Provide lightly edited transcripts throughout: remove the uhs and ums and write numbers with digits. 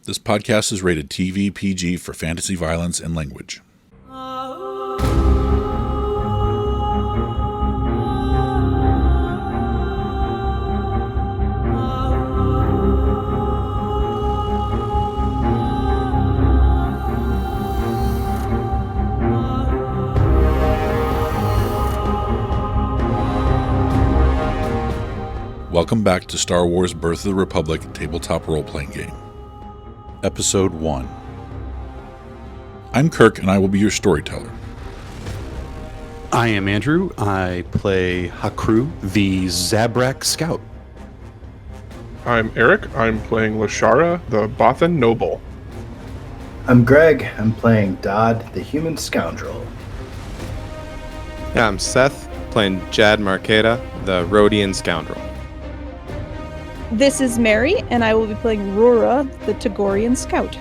This podcast is rated TV PG for fantasy violence and language. Welcome back to Star Wars Birth of the Republic tabletop role-playing game. Episode 1. I'm Kirk, and I will be your storyteller. I am Andrew. I play Hakru, the Zabrak Scout. I'm Eric. I'm playing Lashara, the Bothan Noble. I'm Greg. I'm playing Dodd, the Human Scoundrel. Yeah, I'm Seth, playing Jad Marketa, the Rhodian Scoundrel. This is Mary, and I will be playing Rura, the Tagorian Scout.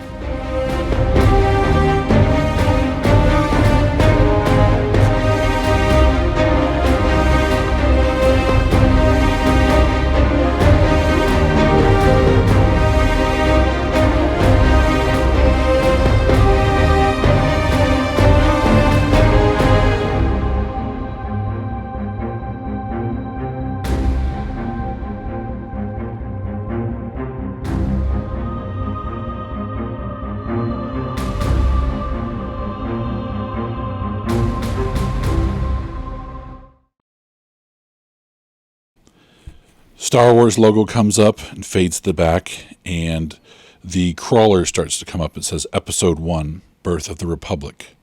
Star Wars logo comes up and fades to the back, and the crawler starts to come up. It says Episode 1, Birth of the Republic.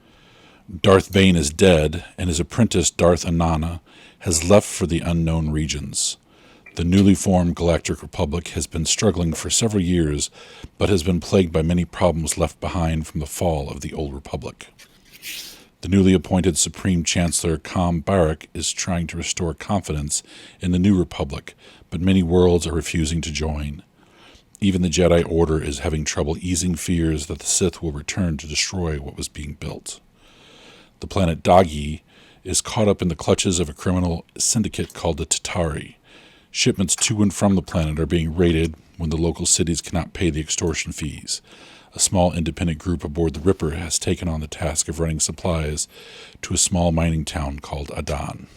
Darth Vane is dead, and his apprentice Darth Anana has left for the unknown regions. The newly formed Galactic Republic has been struggling for several years, but has been plagued by many problems left behind from the fall of the Old Republic. The newly appointed Supreme Chancellor Kam Barak is trying to restore confidence in the new Republic, but many worlds are refusing to join. Even the Jedi Order is having trouble easing fears that the Sith will return to destroy what was being built. The planet Daghee is caught up in the clutches of a criminal syndicate called the Tatari. Shipments to and from the planet are being raided when the local cities cannot pay the extortion fees. A small independent group aboard the Ripper has taken on the task of running supplies to a small mining town called Adan.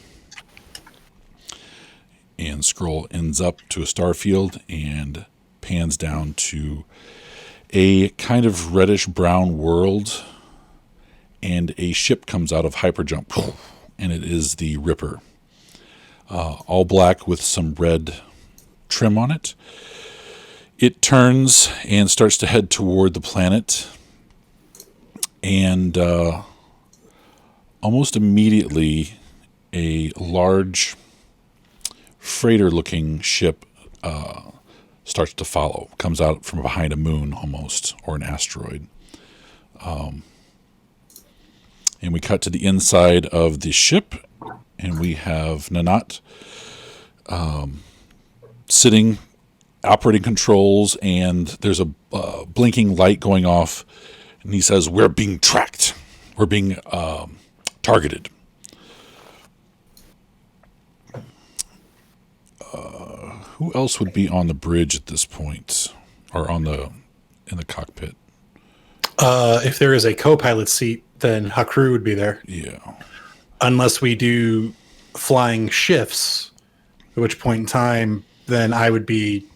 And scroll ends up to a star field and pans down to a kind of reddish-brown world, and a ship comes out of hyperjump, and it is the Ripper. All black with some red trim on it. It turns and starts to head toward the planet, and almost immediately a large freighter-looking ship starts to follow. Comes out from behind a moon almost, or an asteroid. And we cut to the inside of the ship, and we have Nanat sitting, operating controls, and there's a blinking light going off, and he says, "We're being tracked. We're being targeted." Who else would be on the bridge at this point, or in the cockpit? If there is a co-pilot seat, then Hakru would be there. Yeah. Unless we do flying shifts, at which point in time, then I would be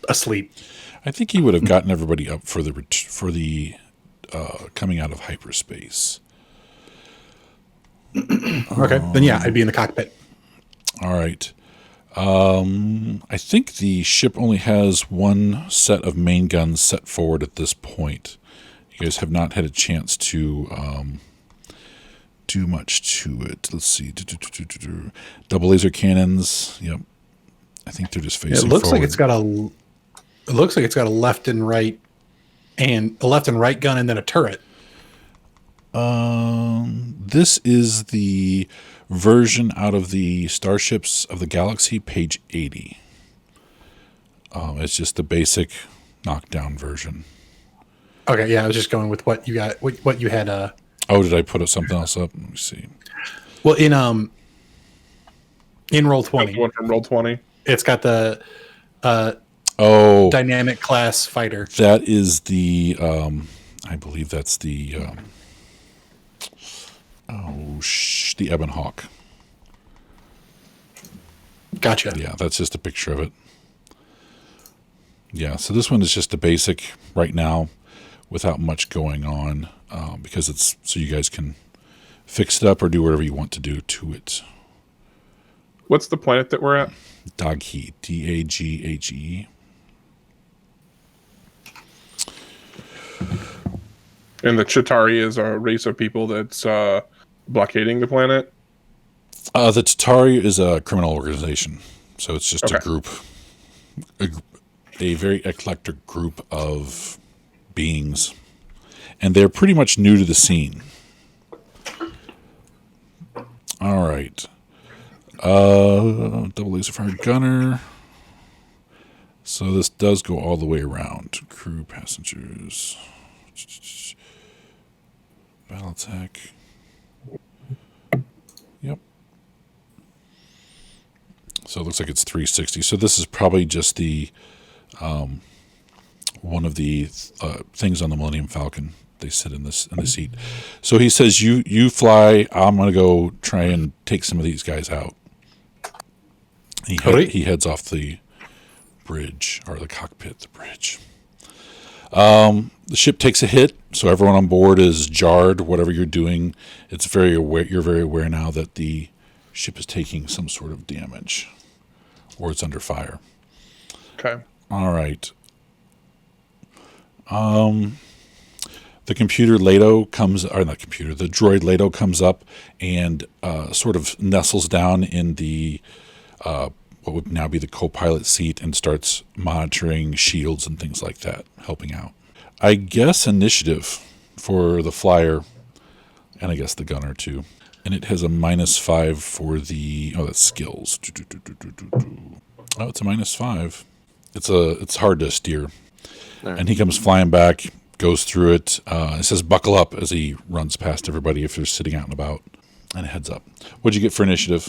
asleep. I think he would have gotten everybody up for the coming out of hyperspace. Okay, then yeah, I'd be in the cockpit. All right. I think the ship only has one set of main guns set forward at this point. You guys have not had a chance to do much to it. Let's see. Double laser cannons. Yep. I think they're just facing It looks forward. like it's got a left and right gun and then a turret. This is the version out of the Starships of the Galaxy, page 80. It's just the basic knockdown version. Okay, yeah, I was just going with what you got, what you had. Oh, did I put something else up? Let me see. Well, in Roll20, One from Roll20. it's got the Oh, dynamic class fighter. that is the, I believe that's the, the Ebon Hawk. Gotcha. Yeah, that's just a picture of it. Yeah, so this one is just a basic right now without much going on because it's so you guys can fix it up or do whatever you want to do to it. What's the planet that we're at? Daghee, Daghe. And the Chitauri is a race of people that's blockading the planet. The Tatari is a criminal organization, so it's just a Okay. group, a very eclectic group of beings, and they're pretty much new to the scene. All right, double laser fire gunner. So this does go all the way around. Crew, passengers, battle tech. Yep. So it looks like it's 360. So this is probably just the one of the things on the Millennium Falcon. They sit in the seat. So he says, "You fly. I'm gonna go try and take some of these guys out." He heads off the bridge or the cockpit, the bridge. The ship takes a hit, so everyone on board is jarred. Whatever you're doing, it's very aware. You're very aware now that the ship is taking some sort of damage, or it's under fire. Okay. All right. The computer Leto comes, or not computer, the droid Leto comes up and sort of nestles down in the what would now be the co-pilot seat and starts monitoring shields and things like that, helping out. I guess initiative for the flyer, and I guess the gunner too. And it has a -5 for the, that's skills. Oh, it's a -5. It's hard to steer. All right. And he comes flying back, goes through it. It says buckle up as he runs past everybody if they're sitting out and about, and heads up. What'd you get for initiative?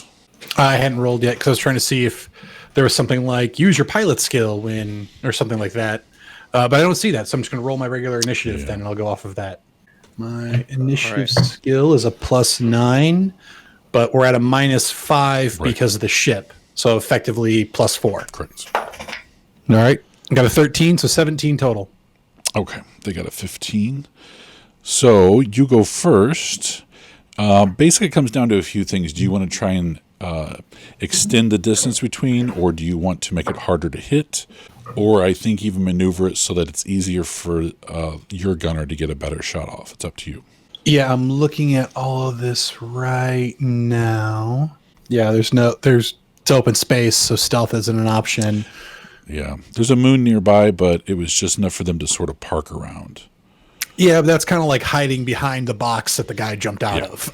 I hadn't rolled yet because I was trying to see if there was something like use your pilot skill when or something like that. But I don't see that, so I'm just going to roll my regular initiative then, and I'll go off of that. My initiative skill is a +9, but we're at a -5 because of the ship. So effectively +4. Correct. All right. I got a 13, so 17 total. Okay, they got a 15. So you go first. Basically, it comes down to a few things. Do you want to try and extend the distance between, or do you want to make it harder to hit? Or I think even maneuver it so that it's easier for your gunner to get a better shot off. It's up to you. Yeah, I'm looking at all of this right now. Yeah, there's it's open space, so stealth isn't an option. Yeah, there's a moon nearby, but it was just enough for them to sort of park around. Yeah, but that's kind of like hiding behind the box that the guy jumped out of.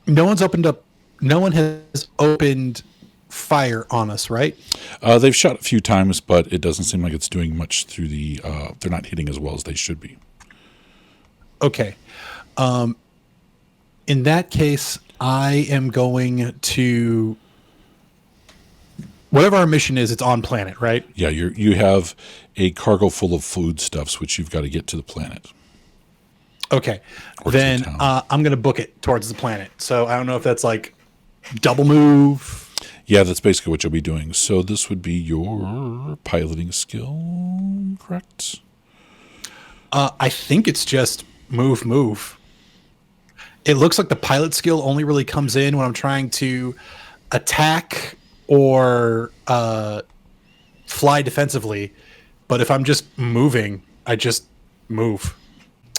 No one has opened fire on us, right? They've shot a few times, but it doesn't seem like it's doing much through the... they're not hitting as well as they should be. Okay. In that case, I am going to... Whatever our mission is, it's on planet, right? Yeah, you have a cargo full of foodstuffs, which you've got to get to the planet. Okay. Or to Then the town. I'm going to book it towards the planet. So I don't know if that's like double move. Yeah, that's basically what you'll be doing. So this would be your piloting skill, correct? I think it's just move. It looks like the pilot skill only really comes in when I'm trying to attack or fly defensively. But if I'm just moving, I just move.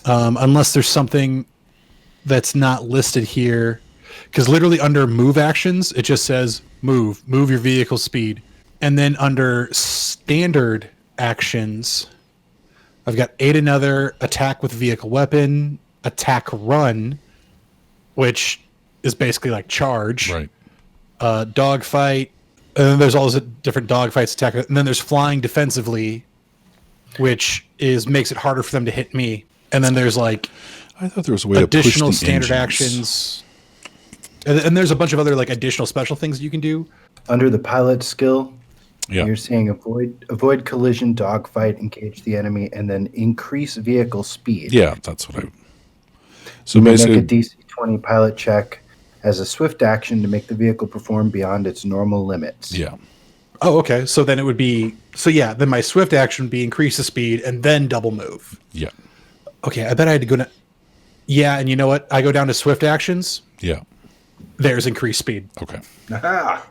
Unless there's something that's not listed here. Because literally under move actions, it just says move your vehicle speed. And then under standard actions, I've got aid another, attack with vehicle weapon, attack run, which is basically like charge. Right. Dogfight, and then there's all those different dogfights, attack, and then there's flying defensively, which makes it harder for them to hit me. And then there's like I thought there was a way to push additional the standard engines. actions. And there's a bunch of other like additional special things you can do. Under the pilot skill, Yeah. you're saying avoid collision, dogfight, engage the enemy, and then increase vehicle speed. Yeah, that's what I. So You may basically, make a DC 20 pilot check as a swift action to make the vehicle perform beyond its normal limits. yeah, Oh, okay. So then it would be then my swift action would be increase the speed and then double move. yeah, Okay, I bet I had to go to. Yeah, and you know what? I go down to swift actions. yeah. There's increased speed. Okay, Aha!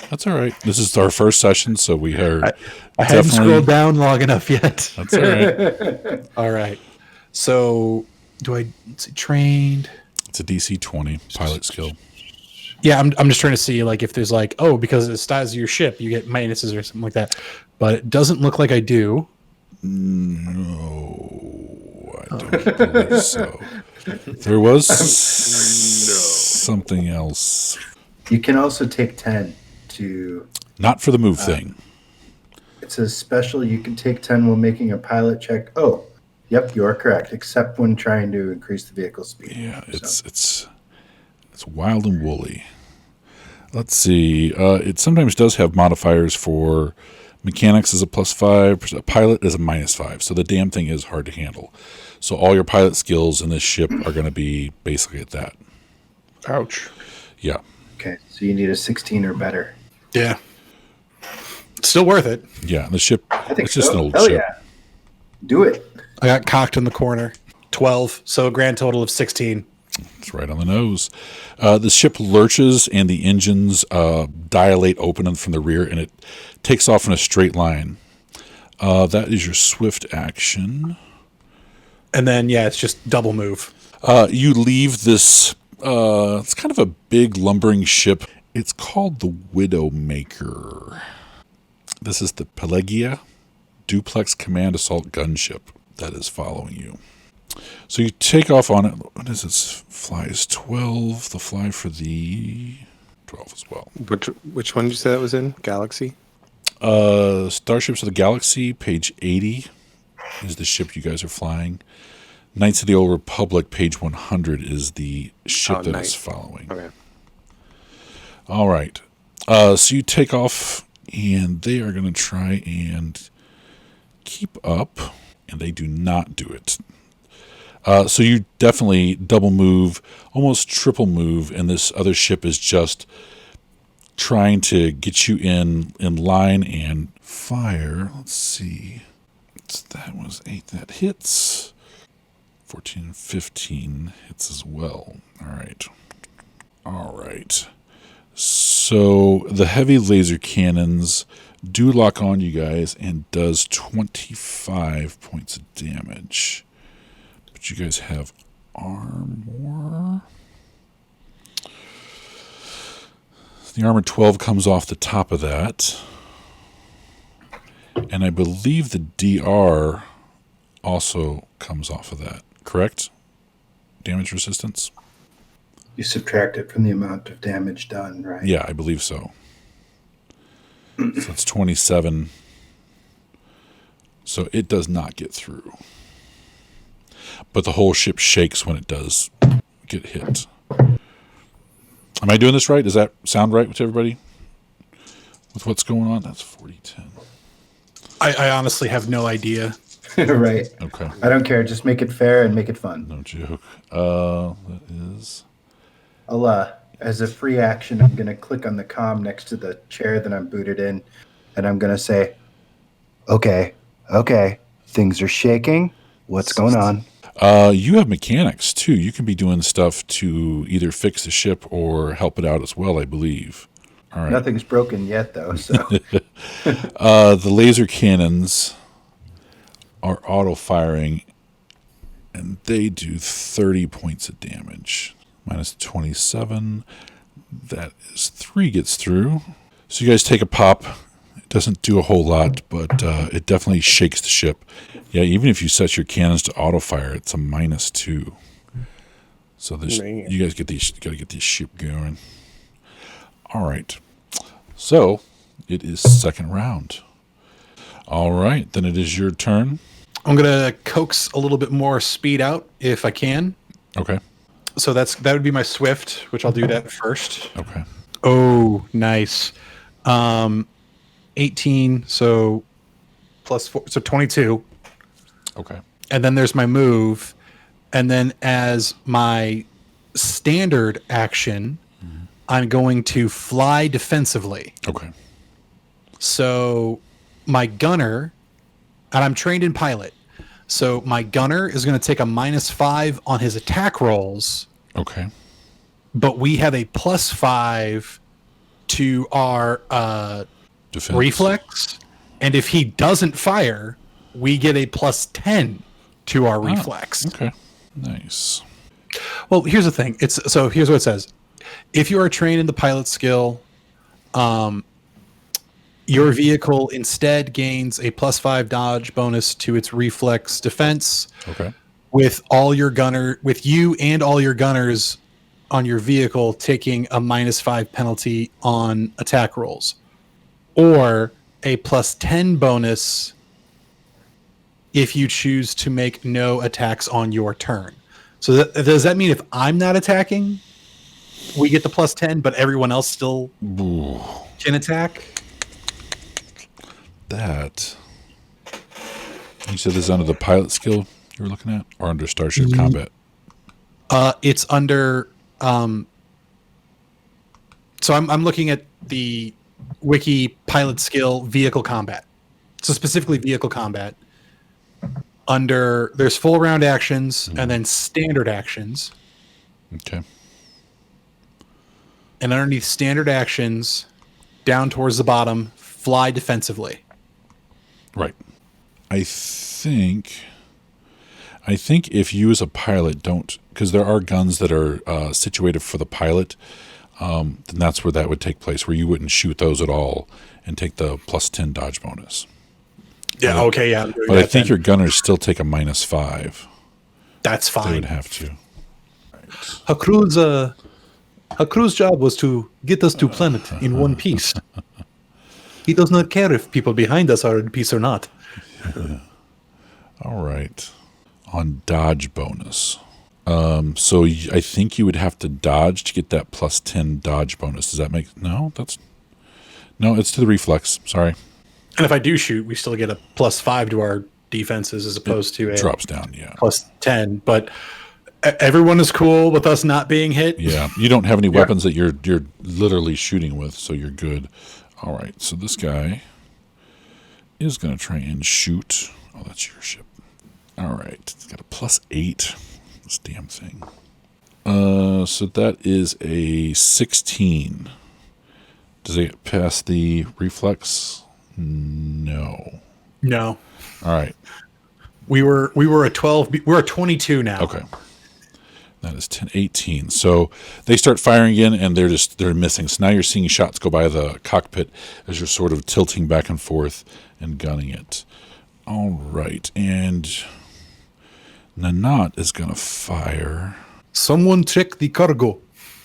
that's all right. This is our first session, so we are I hadn't scrolled down long enough yet. That's all right. All right. So do I let's see, trained? It's a DC 20 pilot skill. Yeah, I'm just trying to see like if there's like, oh, because of the size of your ship, you get minuses or something like that. But it doesn't look like I do. No, I don't believe so. There was something else. You can also take 10 to. Not for the move thing. It says special. You can take 10 when making a pilot check. Oh, yep, you are correct. Except when trying to increase the vehicle speed. Yeah, So, it's wild and woolly. Let's see. It sometimes does have modifiers for mechanics is a +5, a pilot is a -5. So the damn thing is hard to handle. So all your pilot skills in this ship are going to be basically at that. Ouch. Yeah, okay, so you need a 16 or better. Yeah. Still worth it. yeah. And the ship, I think it's just so. an old Hell ship. yeah. Do it. I got cocked in the corner. 12. So a grand total of 16. It's right on the nose. The ship lurches and the engines dilate open from the rear, and it takes off in a straight line. That is your swift action. And then it's just double move. You leave this. It's kind of a big lumbering ship. It's called the Widowmaker. This is the Pelagia duplex command assault gunship that is following you. So you take off on it. What is this? Fly is 12. The fly for the 12 as well. Which one did you say that was in? Galaxy? Starships of the Galaxy, page 80 is the ship you guys are flying. Knights of the Old Republic, page 100 is the ship that is following. Okay. All right. So you take off, and they are going to try and keep up, and they do not do it. So you definitely double move, almost triple move, and this other ship is just trying to get you in line and fire. Let's see. That was 8. That hits. 14 and 15 hits as well. All right. So the heavy laser cannons do lock on you guys and does 25 points of damage. But you guys have armor. The armor 12 comes off the top of that. And I believe the DR also comes off of that, correct? Damage resistance? You subtract it from the amount of damage done, right? Yeah, I believe so. So that's 27. So it does not get through. But the whole ship shakes when it does get hit. Am I doing this right? Does that sound right with everybody? With what's going on? That's 40-10. I honestly have no idea. Right. Okay. I don't care. Just make it fair and make it fun. No joke. That is... I'll, as a free action, I'm going to click on the comm next to the chair that I'm booted in, and I'm going to say, okay, things are shaking. What's going on? You have mechanics, too. You can be doing stuff to either fix the ship or help it out as well, I believe. All right. Nothing's broken yet, though, so... The laser cannons are auto-firing, and they do 30 points of damage. Minus 27. That is 3 gets through. So you guys take a pop. It doesn't do a whole lot, but it definitely shakes the ship. Yeah, even if you set your cannons to auto-fire, it's a -2. So this, you guys got to get this ship going. All right. So it is second round. All right, then it is your turn. I'm going to coax a little bit more speed out if I can. Okay. So that would be my swift, which I'll do that first. Okay. Oh, nice. 18, so plus 4, so 22. Okay. And then there's my move. And then as my standard action, I'm going to fly defensively. Okay. So my gunner, and I'm trained in pilot. So my gunner is going to take a -5 on his attack rolls, Okay. but we have a +5 to our Defense. reflex. And if he doesn't fire, we get a +10 to our reflex. Okay. Nice. Well, here's the thing. Here's what it says. If you are trained in the pilot skill, your vehicle instead gains a +5 dodge bonus to its reflex defense. Okay. With you and all your gunners on your vehicle taking a -5 penalty on attack rolls, or a +10 bonus if you choose to make no attacks on your turn. So does that mean if I'm not attacking, we get the +10, but everyone else still Ooh, can attack? that. You said this is under the pilot skill you were looking at, or under Starship Combat? It's under. So I'm looking at the wiki pilot skill vehicle combat. So specifically vehicle combat. There's full round actions and then standard actions. Okay. And underneath standard actions, down towards the bottom, fly defensively. Right. I think if you as a pilot don't, because there are guns that are situated for the pilot, then that's where that would take place, where you wouldn't shoot those at all and take the +10 dodge bonus. Yeah. Okay. Yeah. But I think your gunners still take a -5. that's They fine. would have to. Her crew's job was to get us to planet in one piece. He does not care if people behind us are in peace or not. All right. On dodge bonus. So I think you would have to dodge to get that +10 dodge bonus. Does that make no? It's to the reflex. Sorry. And if I do shoot, we still get a +5 to our defenses as opposed to a Drops down, yeah. +10. But everyone is cool with us not being hit. Yeah. You don't have any weapons that you're literally shooting with, so you're good. All right. So this guy is going to try and shoot. Oh, that's your ship. All right. It's got a +8. This damn thing. So that is a 16. Does it pass the reflex? No. No. All right. We were a 12. We're a 22 now. Okay. That is 10, 18. So they start firing again, and they're missing. So now you're seeing shots go by the cockpit as you're sort of tilting back and forth and gunning it. All right. And Nanat is going to fire. Someone check the cargo.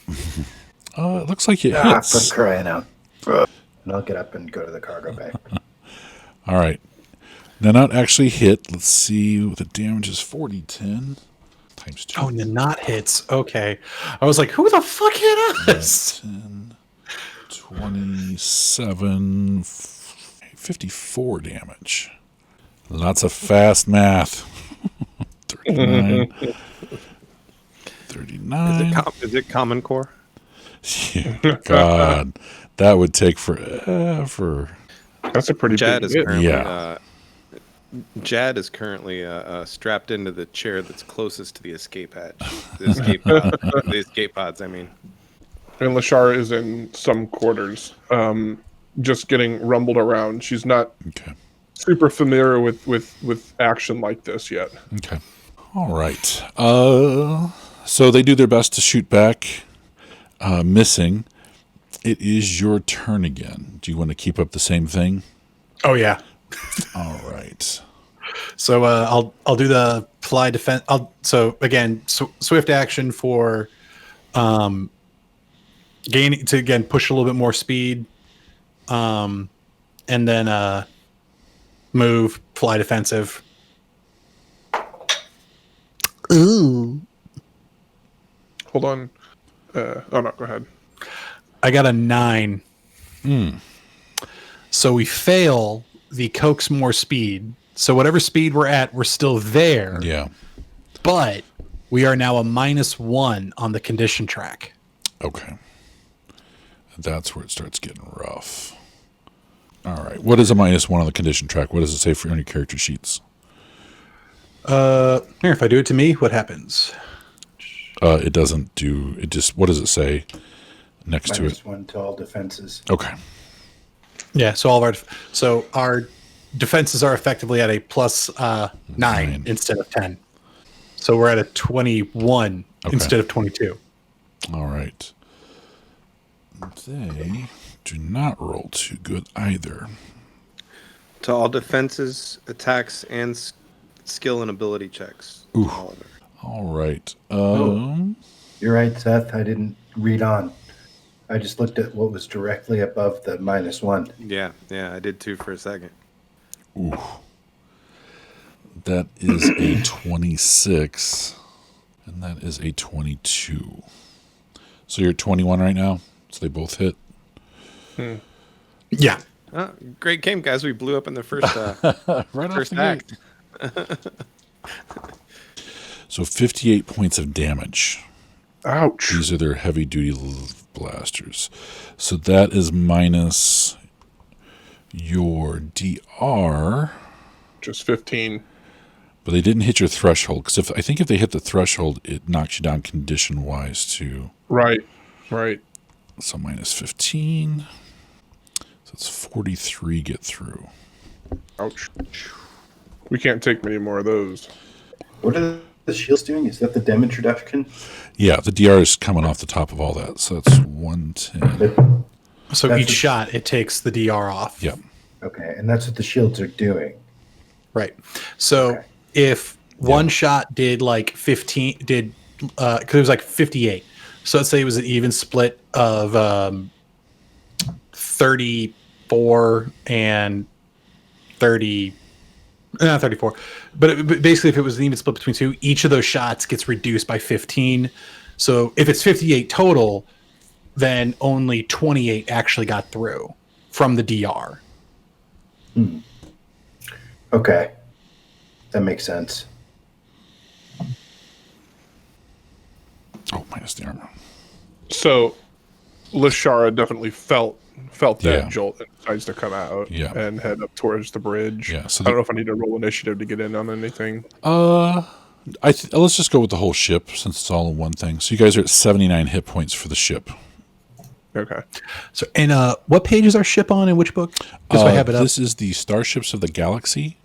It looks like it For hits. crying out. And I'll get up and go to the cargo bay. All right. Nanat actually hit. Let's see. The damage is 40/10 times 2. Oh, not hits. Okay. I was like, who the fuck hit us? 10, 27, 54 damage. Lots of fast math. 39. 39. Is it Common Core? Yeah, God, that would take forever. That's a pretty Jad big is hit. currently Yeah. Jad is currently strapped into the chair that's closest to the escape hatch. The escape pods, I mean. And Lashara is in some quarters, just getting rumbled around. She's not Okay. super familiar with action like this yet. Okay. All right. So they do their best to shoot back, missing. It is your turn again. Do you want to keep up the same thing? Oh, yeah. All right. So I'll do the fly defense. So again, swift action for gaining to again push a little bit more speed, and then move, fly defensive. Ooh. hold on. Oh no, go ahead. I got a 9. So we fail the coax more speed. So whatever speed we're at, we're still there. Yeah. But we are now a -1 on the condition track. Okay. That's where it starts getting rough. All right. What is a -1 on the condition track? What does it say for any character sheets? Here, if I do it to me, what happens? It doesn't do. It just. What does it say next to it? -1 to all defenses. Okay. Yeah, so our defenses are effectively at a +9 instead of 10. So we're at a 21 instead of 22. All right. They do not roll too good either. To all defenses, attacks, and skill and ability checks. Ooh. All of it. All right. You're right, Seth. I didn't read on. I just looked at what was directly above the -1. Yeah, I did too for a second. Ooh. That is a 26, and that is a 22. So you're at 21 right now? So they both hit? Yeah. Great game, guys. We blew up in the first Right off first the act. So 58 points of damage. Ouch. These are their heavy-duty blasters. So that is minus your DR. Just 15. But they didn't hit your threshold. Because I think if they hit the threshold, it knocks you down condition-wise, too. Right. So minus 15. So it's 43 get through. Ouch. We can't take many more of those. What are the shields doing? Is that the damage reduction? Yeah, the DR is coming off the top of all that. So that's 110. So That's each shot, it takes the DR off. Yep. Okay, and that's what the shields are doing. Right. So Okay. if one shot did like 15, because it was like 58. So let's say it was an even split of 34 and 30. Not 34. But basically, if it was an even split between two, each of those shots gets reduced by 15. So if it's 58 total, then only 28 actually got through from the DR. Okay, that makes sense. Oh, minus the armor. So, Lashara definitely felt that Yeah. jolt and decides to come out Yeah. and head up towards the bridge. Yeah, so I don't know if I need to roll initiative to get in on anything. Let's just go with the whole ship since it's all in one thing. So you guys are at 79 hit points for the ship. Okay. So, and what page is our ship on in which book? Just so I have it up. This is the Starships of the Galaxy,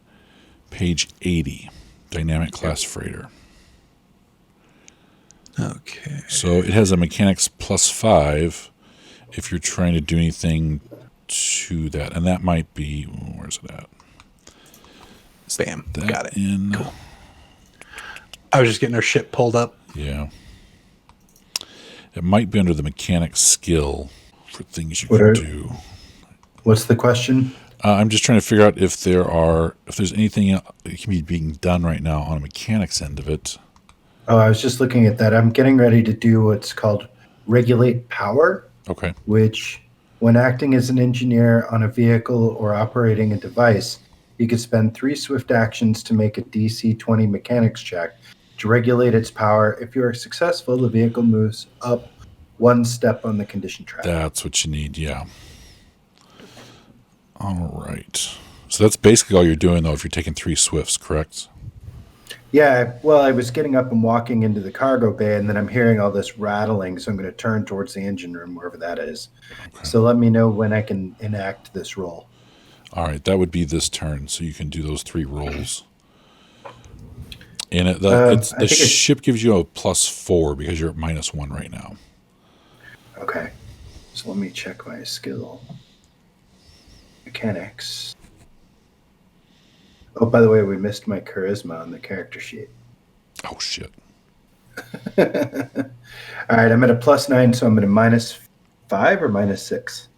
page 80, Dynamic Class Freighter. Okay. So it has a mechanics +5 if you're trying to do anything to that. And that might be, where's it at? Bam. That Got it. in, Cool. I was just getting our ship pulled up. yeah. It might be under the mechanics skill for things you What can are- do. What's the question? I'm just trying to figure out if there's anything that can be being done right now on a mechanics end of it. Oh, I was just looking at that. I'm getting ready to do what's called regulate power, Okay. which, when acting as an engineer on a vehicle or operating a device, you can spend 3 swift actions to make a DC 20 mechanics check to regulate its power. If you are successful, the vehicle moves up 1 step on the condition track. That's what you need, yeah. All right. So that's basically all you're doing, though, if you're taking 3 swifts, correct? Yeah, well, I was getting up and walking into the cargo bay, and then I'm hearing all this rattling, so I'm going to turn towards the engine room, wherever that is. Okay. So let me know when I can enact this roll. All right, that would be this turn, so you can do those 3 rolls. And I the think it's- ship gives you a +4 because you're at -1 right now. Okay, so let me check my skill. Mechanics. Oh, by the way, we missed my charisma on the character sheet. Oh, shit. All right, I'm at a +9, so I'm at a -5 or -6.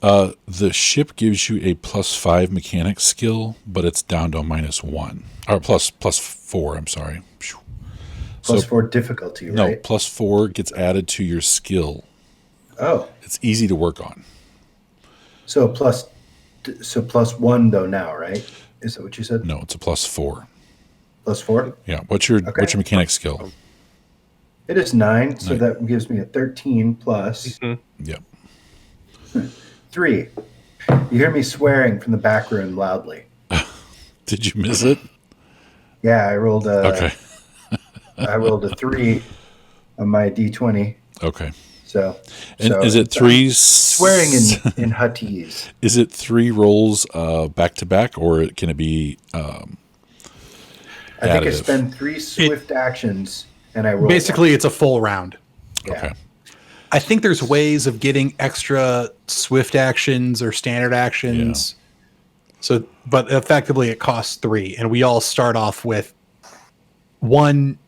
The ship gives you a +5 mechanics skill, but it's down to a -1. Or plus 4, I'm sorry. Phew. Plus So- 4 difficulty, No, right? +4 gets added to your skill. Oh, It's easy to work on. so plus 1 though now, right? Is that what you said? No, it's a +4. Plus 4? Yeah. What's your Okay. mechanic skill? It is 9, so 9. that gives me a 13 plus Yep. 3. You hear me swearing from the back room loudly. Did you miss it? Yeah, I rolled Okay. a 3 on my d20. Okay. So, And so is it it's, three swearing in Huttese? Is it 3 rolls back to back, or can it be I think I additive? spend 3 swift actions and I roll. Basically, it's a full round. one. Yeah. Okay. I think there's ways of getting extra swift actions or standard actions. So, but effectively, it costs 3, and we all start off with 1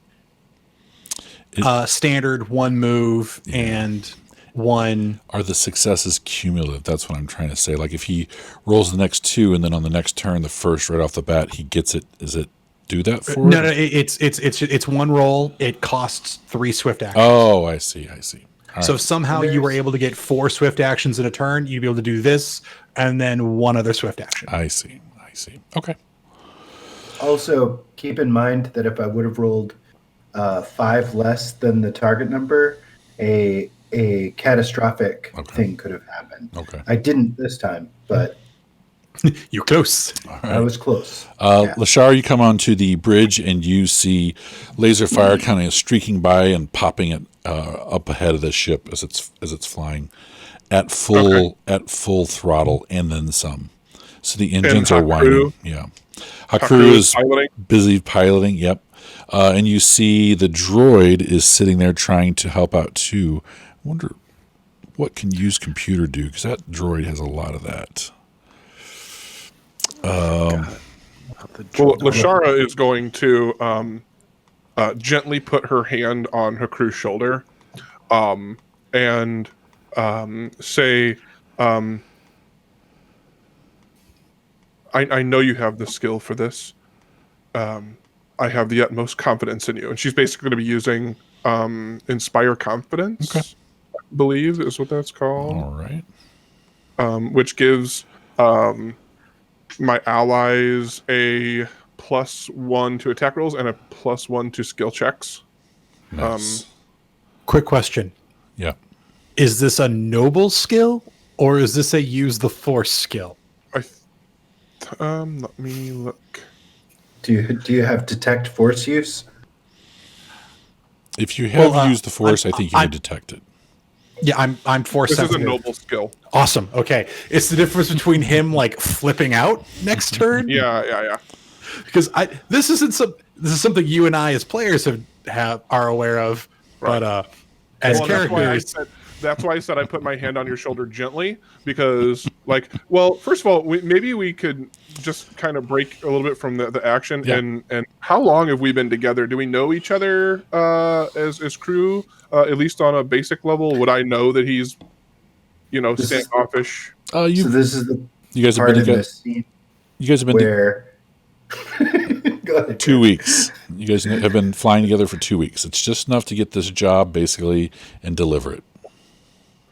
standard, 1 move, and 1. Are the successes cumulative? That's what I'm trying to say. Like if he rolls the next 2, and then on the next turn, the first right off the bat, he gets it. Is it do that for? No, it? it's 1 roll. It costs 3 swift actions. Oh, I see. All So right. if somehow you were able to get 4 swift actions in a turn, you'd be able to do this and then 1 other swift action. I see. Okay. Also, keep in mind that if I would have rolled 5 less than the target number, a catastrophic thing could have happened. Okay. I didn't this time, but You're close. I was close. Lashar, you come onto the bridge and you see laser fire kind of streaking by and popping it up ahead of the ship as it's flying at full throttle and then some. So the engines are whining. Yeah, Hakuru is piloting. busy piloting. Yep, and you see the droid is sitting there trying to help out too. I wonder what can use computer do, because that droid has a lot of that. Well, Lashara is going to gently put her hand on Haku's shoulder and say, I know you have the skill for this. I have the utmost confidence in you. And she's basically going to be using Inspire Confidence, Okay. I believe is what that's called, All right. which gives my allies a +1 to attack rolls and a +1 to skill checks. Nice. Quick question. Yeah. Is this a noble skill or is this a use the force skill? Let me look. Do you have detect force use? If you have Well, used the force, I think you can detect it. Yeah, I'm force This is a sensitive. noble skill. Awesome. Okay. It's the difference between him like flipping out next turn. Yeah. Because this is something you and I as players are aware of, but as Well, characters, that's why I said I put my hand on your shoulder gently, because, like, well, first of all, maybe we could just kind of break a little bit from the action. Yeah. And how long have we been together? Do we know each other as crew, at least on a basic level? Would I know that he's, This is- standoffish? So this is the You guys have part been in together. this scene You guys have been where. Go ahead. 2 weeks. You guys have been flying together for 2 weeks. It's just enough to get this job basically and deliver it.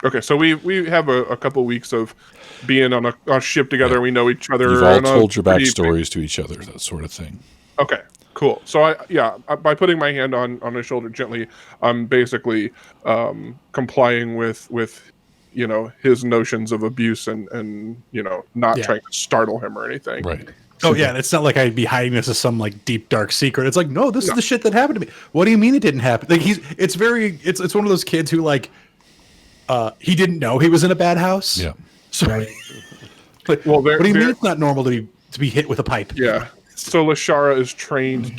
Okay, so we have a couple weeks of being on a ship together. Yeah. We know each other. You've all on a told your pretty- backstories to each other, that sort of thing. Okay, cool. So by putting my hand on his shoulder gently, I'm basically complying with his notions of abuse and not Yeah. trying to startle him or anything. Right. oh yeah, and it's not like I'd be hiding this as some like deep dark secret. It's like, no, this is the shit that happened to me. What do you mean it didn't happen? Like it's one of those kids who like he didn't know he was in a bad house. Yeah. So Right. like, Well, what do you mean it's not normal to be hit with a pipe? Yeah. So Lashara is trained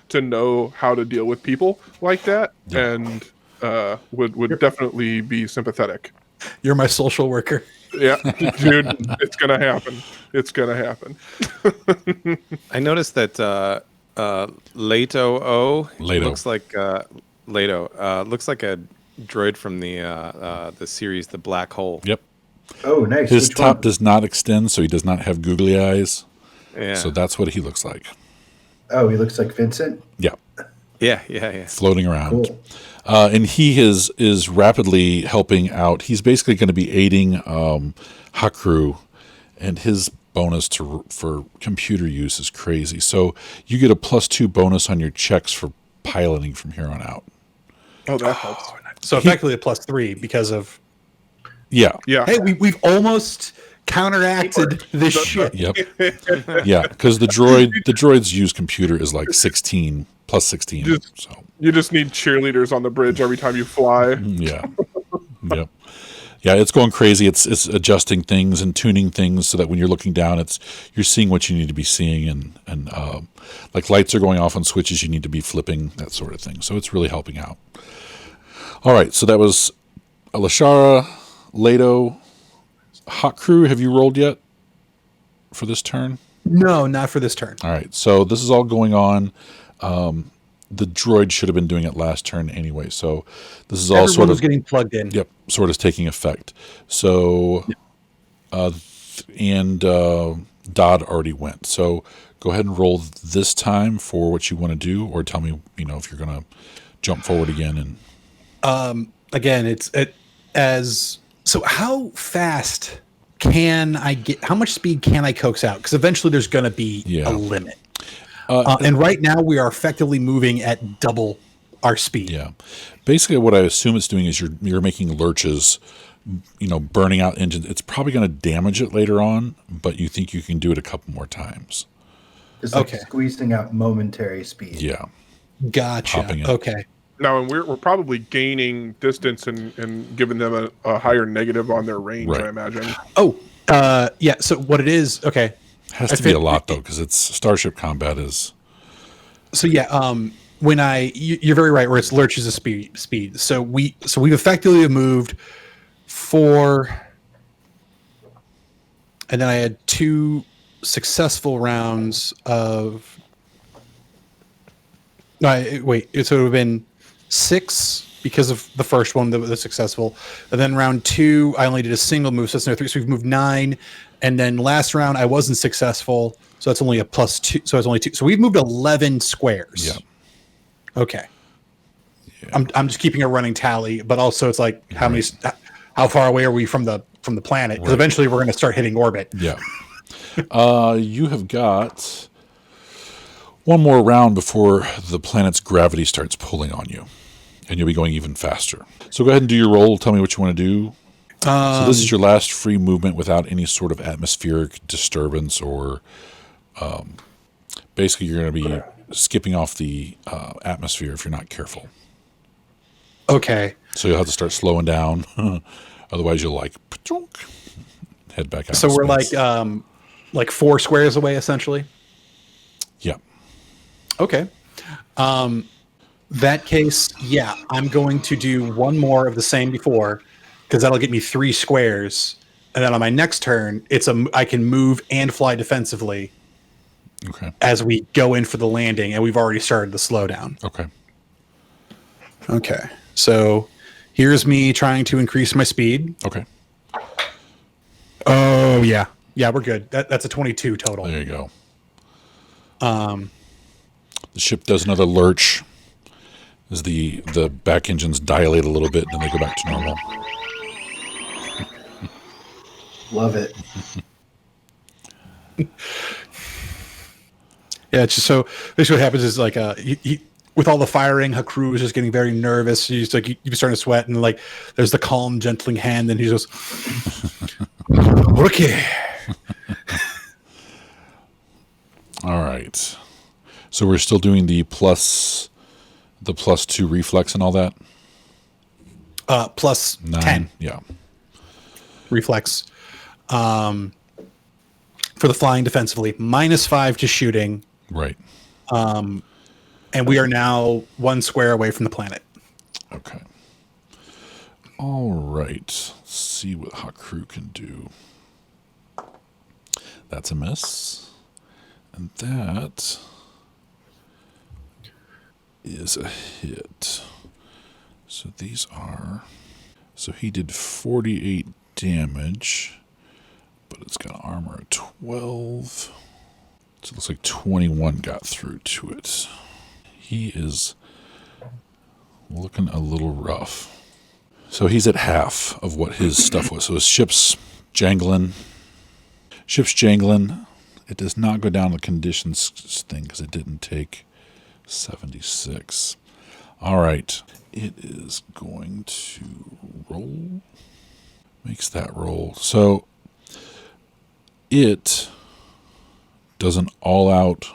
to know how to deal with people like that, and would definitely be sympathetic. You're my social worker. Yeah, dude, it's gonna happen. It's gonna happen. I noticed that Leto looks like Leto looks like a droid from the series The Black Hole. Yep. Oh, nice. His Which top one? does not extend, so he does not have googly eyes. Yeah. So that's what he looks like. Oh, he looks like Vincent. Yeah. Yeah. floating around. Cool. And he is rapidly helping out. He's basically going to be aiding Hakru, and his bonus for computer use is crazy. So you get a +2 bonus on your checks for piloting from here on out. Oh, that helps. So effectively a +3 because of. Yeah. Yeah. Hey, we've almost counteracted this shit. Yep. Yeah, because the droid's use computer is like 16 plus 16. So You just need cheerleaders on the bridge every time you fly. yeah. Yep. Yeah, it's going crazy. It's adjusting things and tuning things so that when you're looking down, you're seeing what you need to be seeing, and like lights are going off on switches you need to be flipping, that sort of thing. So it's really helping out. All right, so that was Alashara, Leto, Hot Crew. Have you rolled yet for this turn? No, not for this turn. All right, so this is all going on. The droid should have been doing it last turn anyway, so this is all Everyone sort was of getting plugged in. Yep, sort of taking effect. So, Dodd already went. So go ahead and roll this time for what you want to do, or tell me, if you're going to jump forward again. And Again, so how fast can I get? How much speed can I coax out? Because eventually there's going to be Yeah. a limit. And right now we are effectively moving at double our speed. yeah, basically what I assume it's doing is you're making lurches, burning out engines. It's probably going to damage it later on, but you think you can do it a couple more times. It's like Okay. squeezing out momentary speed. Yeah, Gotcha. Hopping in. Okay. Now, and we're probably gaining distance and giving them a higher negative on their range, Right. I imagine. Oh, yeah. So what it is? Okay. has I to be a fit- lot though, because it's starship combat is. So yeah, when you're very right, where it's lurches of speed. So we've effectively moved 4, and then I had 2 successful rounds of. No, wait. So it would have been 6 because of the first one that was successful, and then round 2 I only did a single move, so that's no 3. So we've moved 9, and then last round I wasn't successful, so that's only a +2. So it's only 2. So we've moved 11 squares. Yeah. Okay. I'm just keeping a running tally, but also it's like how far away are we from the planet? Because eventually we're going to start hitting orbit. Yeah. You have got one more round before the planet's gravity starts pulling on you, and you'll be going even faster. So go ahead and do your roll. Tell me what you want to do. So this is your last free movement without any sort of atmospheric disturbance, or basically you're going to be skipping off the atmosphere if you're not careful. Okay. So you'll have to start slowing down. Otherwise you'll head back out. So in we're space. like 4 squares away essentially. Yeah. Okay. That case, yeah, I'm going to do one more of the same before, because that'll get me 3 squares, and then on my next turn, I can move and fly defensively Okay. as we go in for the landing, and we've already started the slowdown. Okay. Okay. So here's me trying to increase my speed. Okay. Oh yeah, we're good. That's a 22 total. There you go. The ship does another lurch as the back engines dilate a little bit, and then they go back to normal. Love it. Yeah, it's just so basically what happens is like with all the firing, her crew is just getting very nervous. He's like you're starting to sweat, and like there's the calm, gentling hand, and he goes, "Okay." All right. So we're still doing the +2 reflex and all that. Plus 9. 10 Yeah. reflex. For the flying defensively, -5 to shooting, Right. and we are now 1 square away from the planet. Okay. All right. Let's see what Hot Crew can do. That's a miss. And that is a hit. So these are... So he did 48 damage, but it's got armor of 12. So it looks like 21 got through to it. He is Looking a little rough. So he's at half of what his stuff was. So his ship's jangling. It does not go down the conditions thing because it didn't take 76. All right. It is going to roll. Makes that roll. So it does an all-out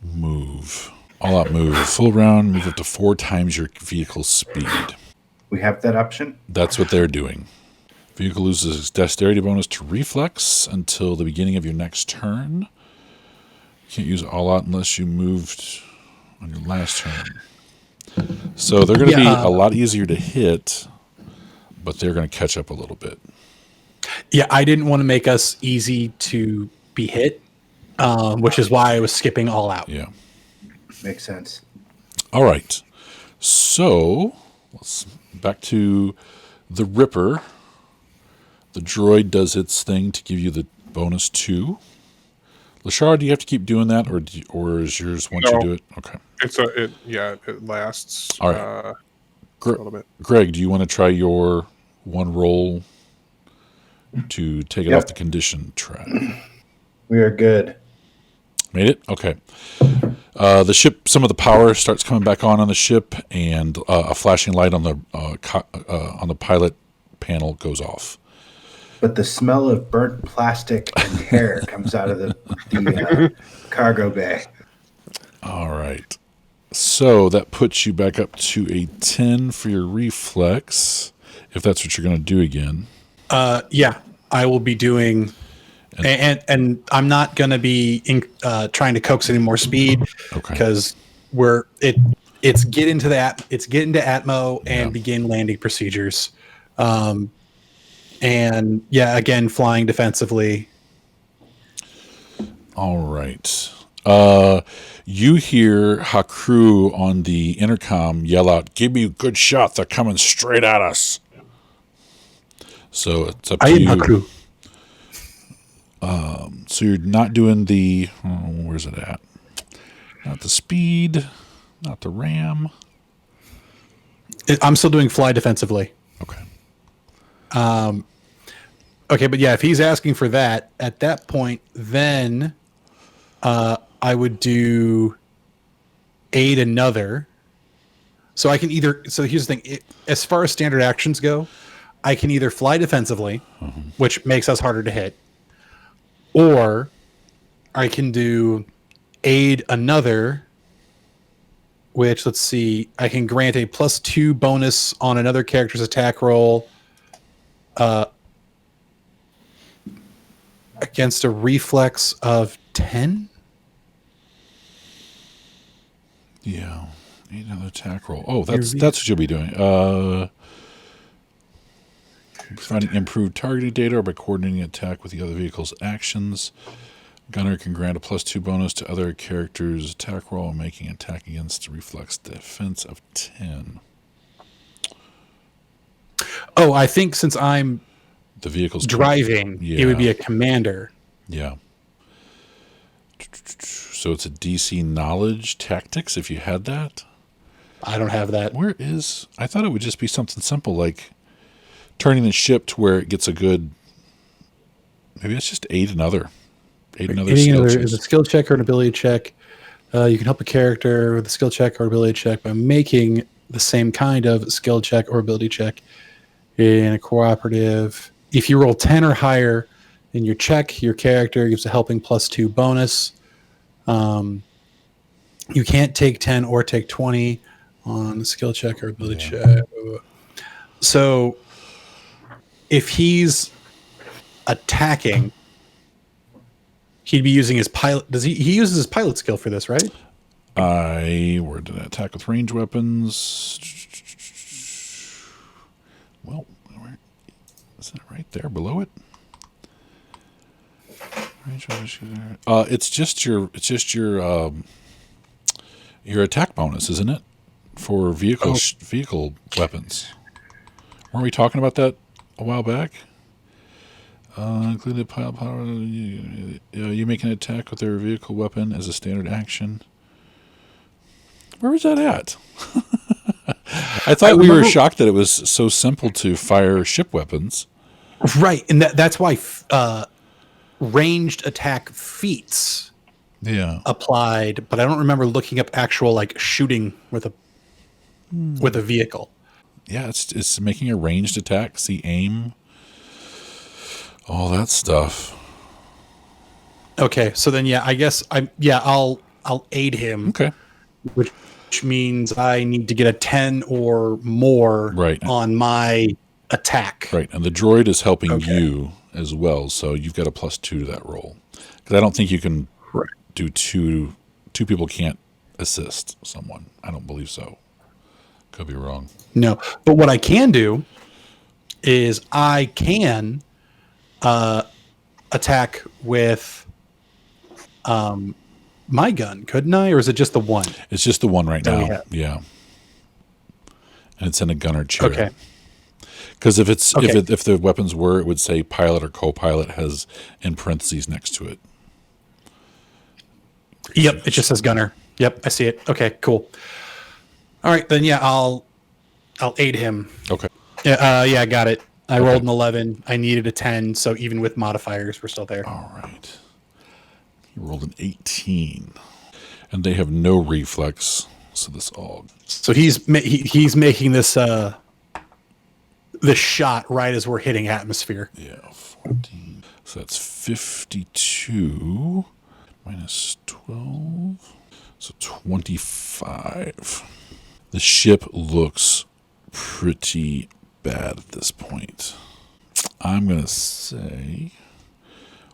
move. All-out move. Full round, move up to 4 times your vehicle's speed. We have that option? That's what they're doing. Vehicle loses its dexterity bonus to reflex until the beginning of your next turn. You can't use all-out unless you moved on your last turn. So they're going to be a lot easier to hit, but they're going to catch up a little bit. Yeah, I didn't want to make us easy to be hit, which is why I was skipping all out. Yeah. Makes sense. All right. So let's back to the Ripper. The droid does its thing to give you the bonus 2. Lashar, do you have to keep doing that, or is yours once you do it? Okay. It lasts. All right. A little bit. Greg, do you want to try your one roll to take it Yep. off the condition track? We are good. Made it? Okay. The ship, some of the power starts coming back on the ship, and a flashing light on the pilot panel goes off. But the smell of burnt plastic and hair comes out of the cargo bay. All right. So that puts you back up to a 10 for your reflex, if that's what you're going to do again. Yeah, I will be doing, and I'm not going to be trying to coax any more speed because it's get into Atmo and begin landing procedures. And yeah, again, flying defensively. All right. You hear Hakru on the intercom yell out, "Give me a good shot. They're coming straight at us." So it's up to you. Hakru. So you're not doing the, where's it at? Not the speed, not the ram. I'm still doing fly defensively. Okay. Okay, but yeah, if he's asking for that, at that point, then I would do aid another. So I can either, so here's the thing, as far as standard actions go, I can either fly defensively, which makes us harder to hit, or I can do aid another, which, let's see, I can grant a +2 bonus on another character's attack roll against a reflex of 10. Yeah. Need another attack roll. Oh, that's what you'll be doing. Finding improved targeting data or by coordinating attack with the other vehicle's actions. Gunner can grant a +2 bonus to other characters' attack roll and making attack against a reflex defense of 10. Oh, I think since I'm The vehicle's driving, Yeah. it would be a commander. Yeah. So it's a DC knowledge tactics if you had that. I don't have that. I thought it would just be something simple like turning the ship to where it gets a good, maybe it's just aid another skill check. Is a skill check or an ability check. You can help a character with a skill check or ability check by making the same kind of skill check or ability check in a cooperative. If you roll 10 or higher in your check, your character gives a helping +2 bonus. You can't take 10 or take 20 on the skill check or ability check. So if he's attacking, he'd be using his pilot. He uses his pilot skill for this, right? Where did I attack with range weapons? Well, is it right there below it? Range weapons. It's just your attack bonus, isn't it? For vehicle weapons. Weren't we talking about that a while back? Including pile power. You make an attack with their vehicle weapon as a standard action. Where was that at? I thought we were remember- shocked that it was so simple to fire ship weapons. Right, and that's why ranged attack feats Yeah. applied, but I don't remember looking up actual like shooting with a vehicle. Yeah, it's making a ranged attack, see aim, all that stuff. Okay, so then I guess I'll aid him, Okay. which means I need to get a 10 or more Right. on my attack. Right, and the droid is helping Okay. you as well, so you've got a +2 to that roll. Because I don't think you can Right. do two people can't assist someone. I don't believe so. Could be wrong. No, but what I can do is I can attack with my gun, couldn't I? Or is it just the one? It's just the one right That we now. have. Yeah. And it's in a gunner chair. Okay. Because if it's Okay. if the weapons were, it would say pilot or co-pilot has in parentheses next to it. Yep, it just says gunner. Yep, I see it. Okay, cool. All right, then I'll aid him. Okay. Yeah, I got it. I rolled an 11. I needed a 10, so even with modifiers, we're still there. All right. You rolled an 18, and they have no reflex, so this all. So he's making this this shot right as we're hitting atmosphere. Yeah, 14. So that's 52 minus 12. So 25. The ship looks pretty bad at this point. I'm going to say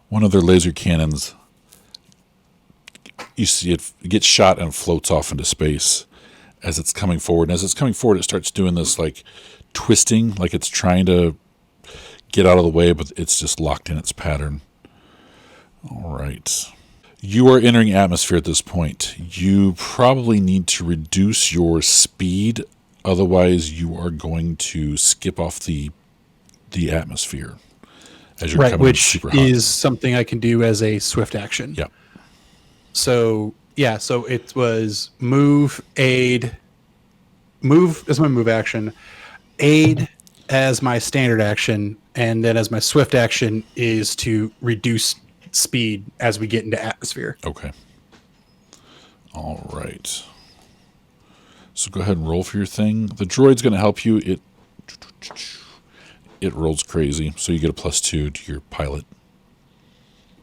one of their laser cannons, you see it gets shot and floats off into space as it's coming forward. And as it's coming forward, it starts doing this like twisting, like it's trying to get out of the way, but it's just locked in its pattern. All right. You are entering atmosphere at this point. You probably need to reduce your speed, otherwise you are going to skip off the atmosphere as you're Right, coming which super hot. is something I can do as a swift action. Yeah. So so it was move, aid, move as my move action, aid as my standard action, and then as my swift action is to reduce speed as we get into atmosphere. Okay. All right. So go ahead and roll for your thing. The droid's going to help you. It rolls crazy, so you get a +2 to your pilot.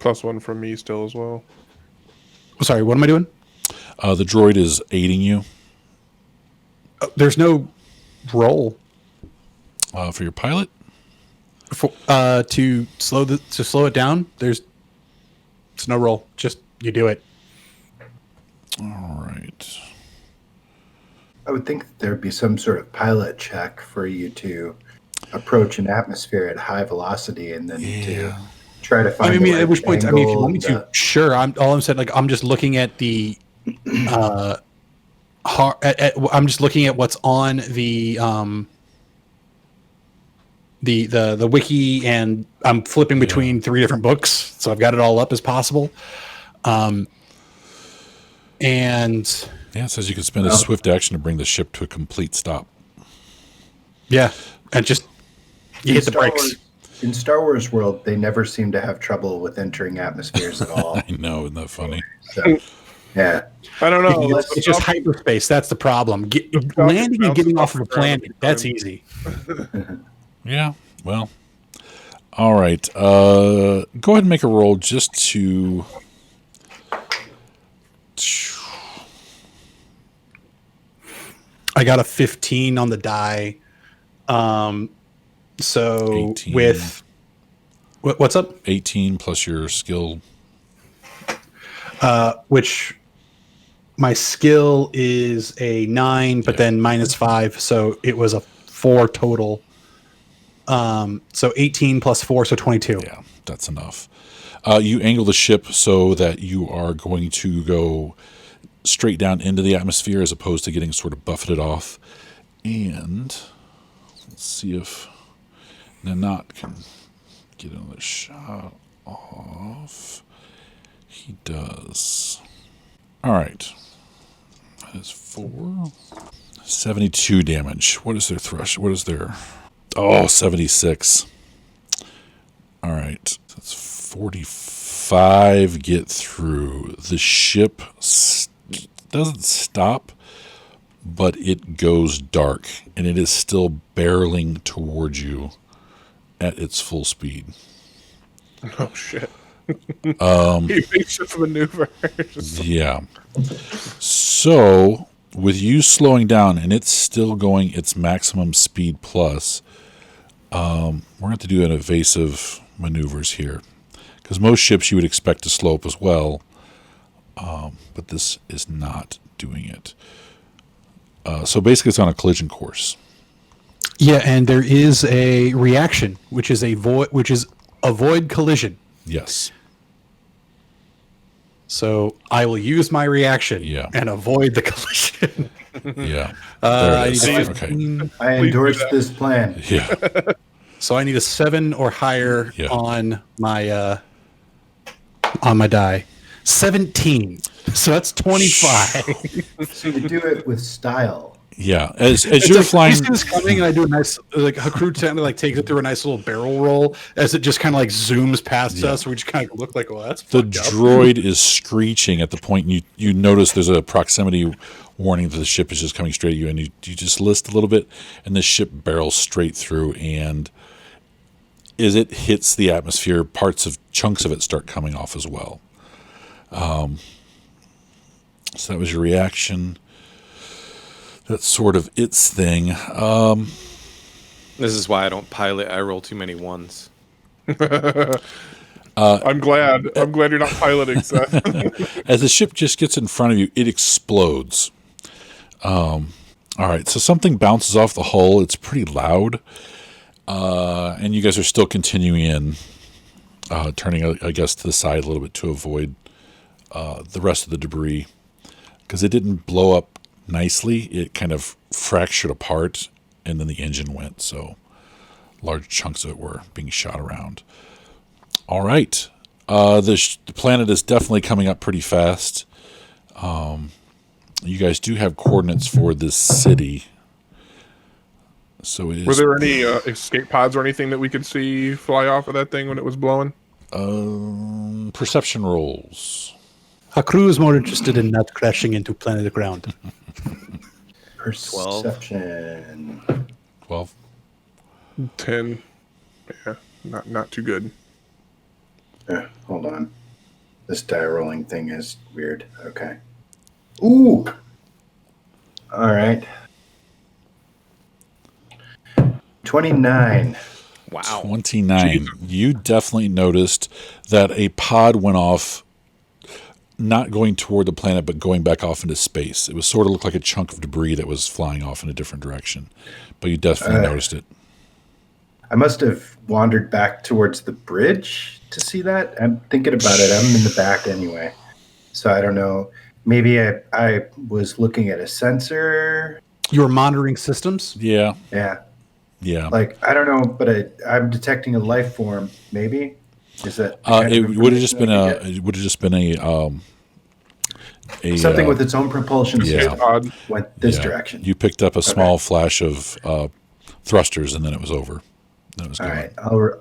+1 from me still as well. Sorry, what am I doing? The droid is aiding you There's no roll for your pilot. for to slow it down. It's no roll. Just you do it. All right. I would think there'd be some sort of pilot check for you to approach an atmosphere at high velocity and then to try to find. I mean, the at which point, if you angle want me and to, sure. I'm saying, like, I'm just looking at the, I'm just looking at what's on the wiki, and I'm flipping between 3 different books, so I've got it all up as possible. And Yeah, it says you can spend a swift action to bring the ship to a complete stop. yeah, and just you hit the Star brakes. Wars, in Star Wars world, they never seem to have trouble with entering atmospheres at all. I know, isn't that funny? So, yeah. I don't know. It's just hyperspace. That's the problem. Landing and getting off of a planet, that's easy. Yeah, well. All right. Go ahead and make a roll just to... I got a 15 on the die. So 18. with what's up? 18 plus your skill. Which my skill is a 9, but then -5, so it was a 4 total. So 18 plus 4, so 22. Yeah, that's enough. You angle the ship so that you are going to go straight down into the atmosphere as opposed to getting sort of buffeted off. And let's see if Nanat can get another shot off. He does. All right. That is 4. 72 damage. What is their thrush? What is their... Oh, 76. All right. That's 45 get through. The ship doesn't stop, but it goes dark, and it is still barreling towards you at its full speed. Oh, shit. He makes a maneuver. Yeah. So, with you slowing down, and it's still going its maximum speed plus, we're going to have to do an evasive maneuvers here. Because most ships you would expect to slow up as well, but this is not doing it. So basically it's on a collision course. Yeah, and there is a reaction, which is avoid collision. Yes. So I will use my reaction and avoid the collision. Yeah. There it is. Okay. I endorse this plan. Yeah. So I need a 7 or higher on my die. 17. So that's 25. So you do it with style. Yeah. As you're flying, is coming, and I do a nice Hakru takes it through a nice little barrel roll as it just kind of zooms past us. We just kind of look like, well, that's the fucked up. droid is screeching at the point you notice there's a proximity warning that the ship is just coming straight at you, and you just list a little bit, and the ship barrels straight through, and as it hits the atmosphere, chunks of it start coming off as well. So that was your reaction. That's sort of its thing. This is why I don't pilot. I roll too many ones. I'm glad you're not piloting, Seth. As the ship just gets in front of you, it explodes. All right, so something bounces off the hull. It's pretty loud. And you guys are still continuing in, turning, I guess, to the side a little bit to avoid the rest of the debris. Because it didn't blow up nicely. It kind of fractured apart, and then the engine went. So large chunks of it were being shot around. All right. The planet is definitely coming up pretty fast. You guys do have coordinates for this city. So it is. Were there any escape pods or anything that we could see fly off of that thing when it was blowing? Perception rolls. Hakru is more interested in not crashing into planet ground. Perception. 12. 10. Yeah, not too good. Hold on. This die rolling thing is weird. Okay. Ooh. All right. 29. Wow. 29. You definitely noticed that a pod went off, not going toward the planet, but going back off into space. It was sort of looked like a chunk of debris that was flying off in a different direction. But you definitely noticed it. I must have wandered back towards the bridge to see that. I'm thinking about it. I'm in the back anyway. So I don't know. Maybe I was looking at a sensor. You were monitoring systems? Yeah. Yeah. Yeah. Like, I don't know, but I'm detecting a life form, maybe? Is that it would have just been a something with its own propulsion yeah. system went this direction. You picked up a small flash of thrusters, and then it was over. Then it was All gone. right.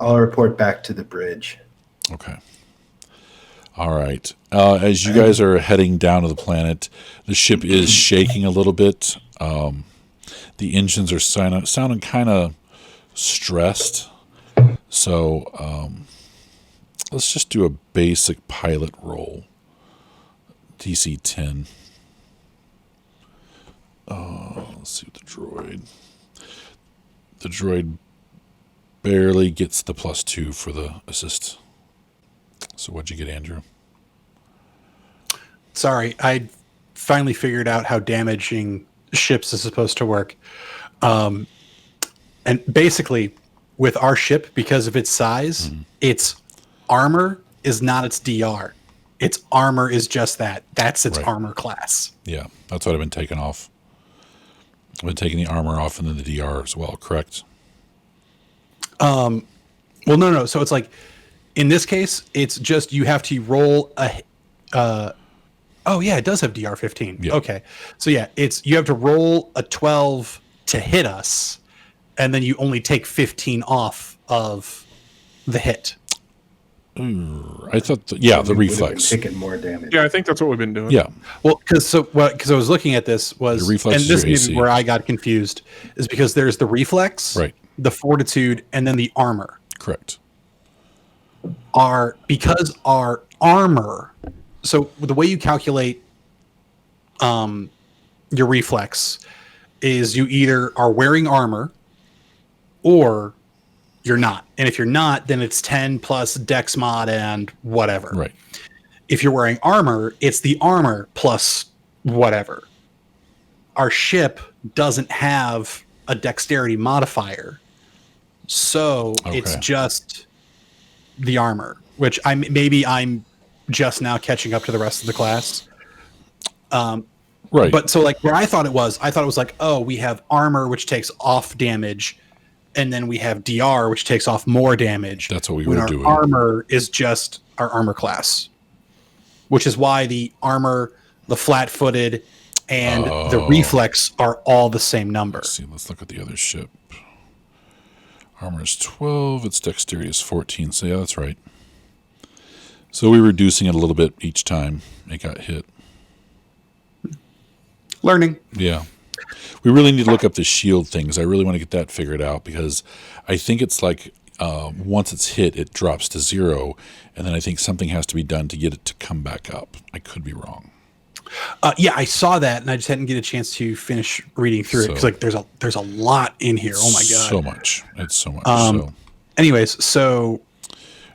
I'll report back to the bridge. Okay. All right. As you guys are heading down to the planet, the ship is shaking a little bit. The engines are sounding kind of stressed. So let's just do a basic pilot roll. DC 10. Let's see what the droid. The droid barely gets the +2 for the assist. So what'd you get, Andrew? Sorry, I finally figured out how damaging ships is supposed to work. And basically, with our ship, because of its size, its armor is not its DR. Its armor is just that. That's its armor class. Yeah, that's what I've been taking off. I've been taking the armor off and then the DR as well, correct? Well, no. So it's like, in this case, it's just you have to roll a Oh yeah, it does have DR15. Yeah. Okay, so yeah, you have to roll a 12 to hit us, and then you only take 15 off of the hit. I thought, the We would've reflex. been taking more damage. Yeah, I think that's what we've been doing. Yeah, Well, because I was looking at this was, The reflex and is this your is AC. where I got confused, is because there's the reflex, Right. the fortitude, and then the armor. correct. Because our armor. So the way you calculate your reflex is you either are wearing armor or you're not. And if you're not, then it's 10 plus dex mod and whatever. Right. If you're wearing armor, it's the armor plus whatever. Our ship doesn't have a dexterity modifier. So it's Okay. just the armor, which I'm just now catching up to the rest of the class. Right. But so like where I thought it was like, oh, we have armor, which takes off damage, and then we have DR, which takes off more damage. That's what we when were our doing. Armor is just our armor class, which is why the armor, the flat-footed, and the reflex are all the same number. Let's see, let's look at the other ship. Armor is 12, its dexterity is 14. So yeah, that's right. So we were reducing it a little bit each time it got hit. Learning. Yeah. We really need to look up the shield things. I really want to get that figured out because I think it's like once it's hit, it drops to 0. And then I think something has to be done to get it to come back up. I could be wrong. Yeah, I saw that, and I just hadn't get a chance to finish reading through it because like there's a lot in here. Oh my god, So much. It's so much. Anyways, so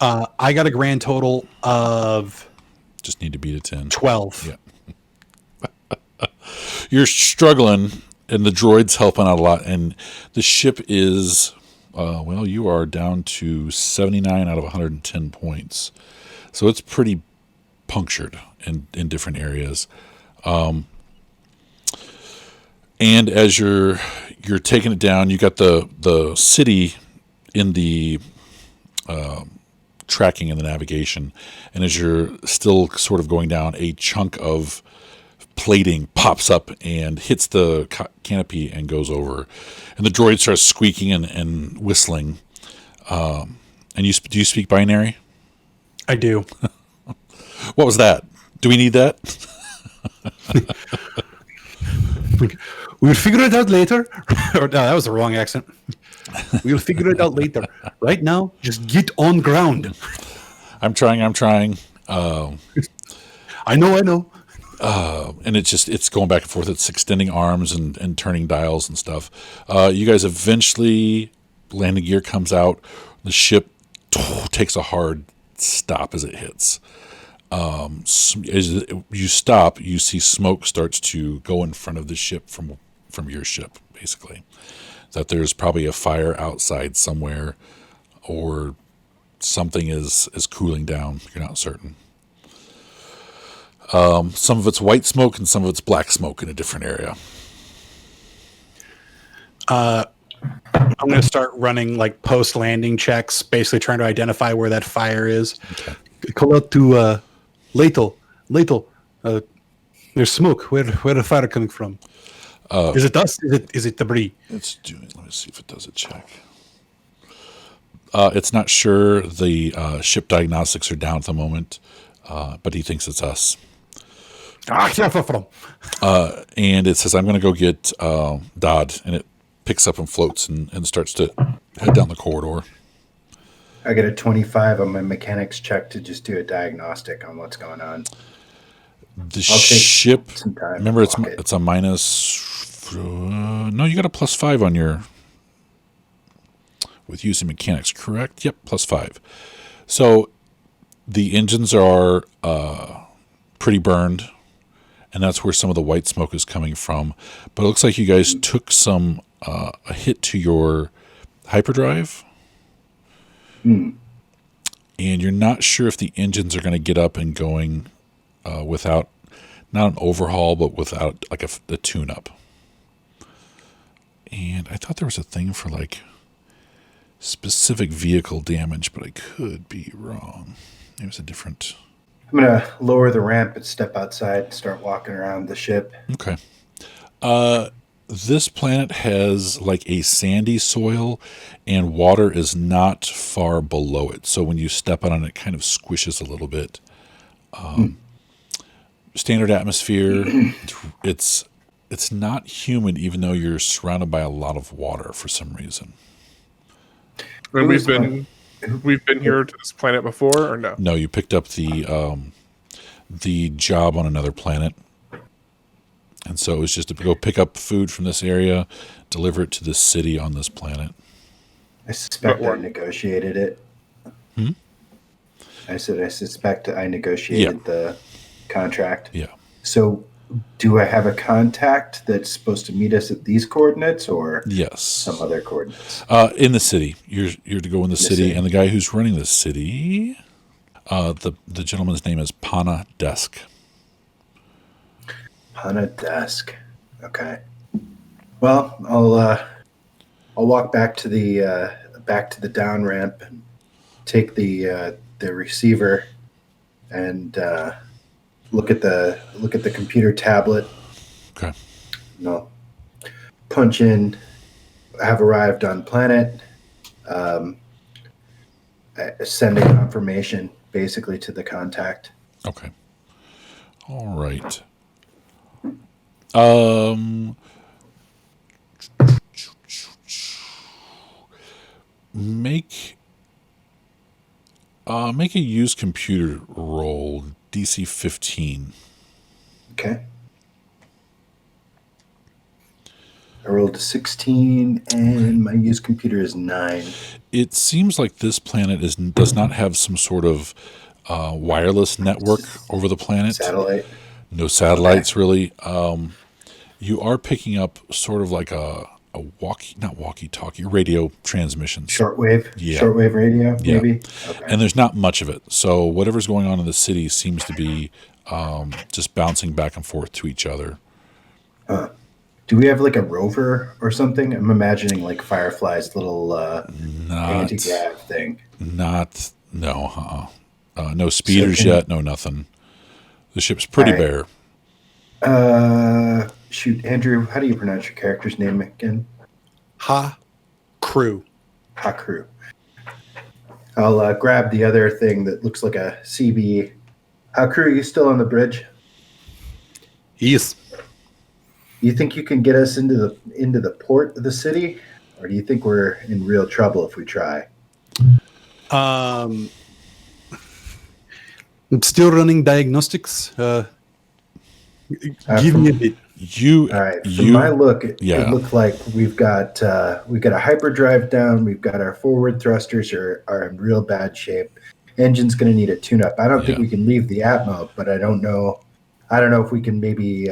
I got a grand total of Just need to beat a 10. 12. Yeah. You're struggling, and the droid's helping out a lot. And the ship is, you are down to 79 out of 110 points. So it's pretty punctured in different areas. And as you're taking it down, you got the city in the tracking and the navigation. And as you're still sort of going down, a chunk of plating pops up and hits the canopy and goes over. And the droid starts squeaking and whistling. And do you speak binary? I do. What was that? Do we need that? We'll figure it out later. Or no, that was the wrong accent. We'll figure it out later. Right now, just get on ground. I'm trying. I know. And it's going back and forth. It's extending arms and turning dials and stuff. You guys eventually, landing gear comes out. The ship takes a hard stop as it hits. As you stop, you see smoke starts to go in front of the ship from your ship, basically. That there's probably a fire outside somewhere, or something is cooling down. You're not certain. Some of it's white smoke and some of it's black smoke in a different area. I'm going to start running like post-landing checks, basically trying to identify where that fire is. Okay. Call out to Latel. There's smoke. Where the fire coming from? Is it dust? Is it debris? Let me see if it does a check. It's not sure. The ship diagnostics are down at the moment, but he thinks it's us. And it says, I'm going to go get Dodd, and it picks up and floats and starts to head down the corridor. I get a 25 on my mechanics check to just do a diagnostic on what's going on. The I'll take ship, some time remember, to walk it. it's a minus. No, you got a +5 on your. With using mechanics, correct? Yep, +5. So the engines are pretty burned, and that's where some of the white smoke is coming from. But it looks like you guys took some a hit to your hyperdrive, and you're not sure if the engines are going to get up and going without not an overhaul, but without like a tune-up. And I thought there was a thing for like specific vehicle damage, but I could be wrong. It was a different. I'm gonna lower the ramp and step outside and start walking around the ship. Okay. This planet has like a sandy soil, and water is not far below it. So when you step on it, it kind of squishes a little bit. Standard atmosphere. It's not humid, even though you're surrounded by a lot of water for some reason. And we've been here to this planet before, or no? No, you picked up the job on another planet. And so it was just to go pick up food from this area, deliver it to this city on this planet. I suspect I negotiated it. I said I suspect I negotiated the contract. Yeah. So do I have a contact that's supposed to meet us at these coordinates or Yes. some other coordinates? In the city. You're to go in the city, and the guy who's running the city, the gentleman's name is Pana Desk. On a desk. Okay. Well, I'll walk back to the down ramp and take the receiver and look at the computer tablet. Okay. No. Punch in. Have arrived on planet. Send a confirmation basically to the contact. Okay. All right. Make a use computer roll DC 15. Okay. I rolled a 16, and my use computer is 9. It seems like this planet does not have some sort of wireless network over the planet. Satellite. No satellites, really. You are picking up sort of like a walkie-talkie, radio transmissions. Shortwave? Yeah. Shortwave radio, Yeah. maybe? Okay. And there's not much of it. So whatever's going on in the city seems to be just bouncing back and forth to each other. Do we have like a rover or something? I'm imagining like Firefly's little anti-grav thing. No speeders yet, no nothing. The ship's pretty bare. Shoot, Andrew, how do you pronounce your character's name again? Crew. Crew. I'll grab the other thing that looks like a CB. Crew, are you still on the bridge? Yes. Do you think you can get us into the port of the city, or do you think we're in real trouble if we try? I'm still running diagnostics. Give me a bit. All right. From my look, it looked like we've got a hyperdrive down. We've got our forward thrusters are in real bad shape. Engine's going to need a tune-up. I don't think we can leave the Atmo, but I don't know if we can maybe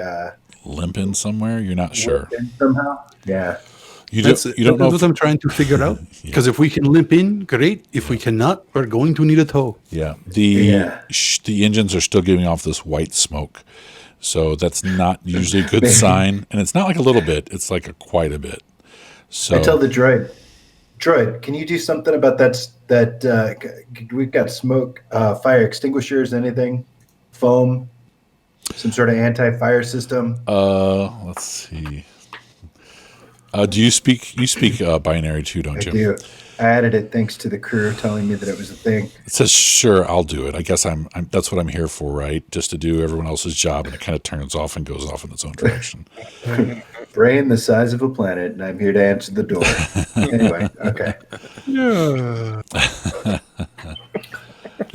limp in somewhere. You're not sure somehow. Yeah. You don't know. That's what I'm trying to figure out. Because if we can limp in, great. If we cannot, we're going to need a tow. Yeah. The engines are still giving off this white smoke. So that's not usually a good sign. And it's not like a little bit. It's like quite a bit. So I tell the droid, can you do something about that we've got smoke, fire extinguishers, anything, foam, some sort of anti-fire system? Let's see. Do you speak binary too, don't you? I do. I added it thanks to the crew telling me that it was a thing. It says, sure, I'll do it. I guess I'm that's what I'm here for, right? Just to do everyone else's job, and it kind of turns off and goes off in its own direction. Brain the size of a planet, and I'm here to answer the door. Anyway, okay. Yeah.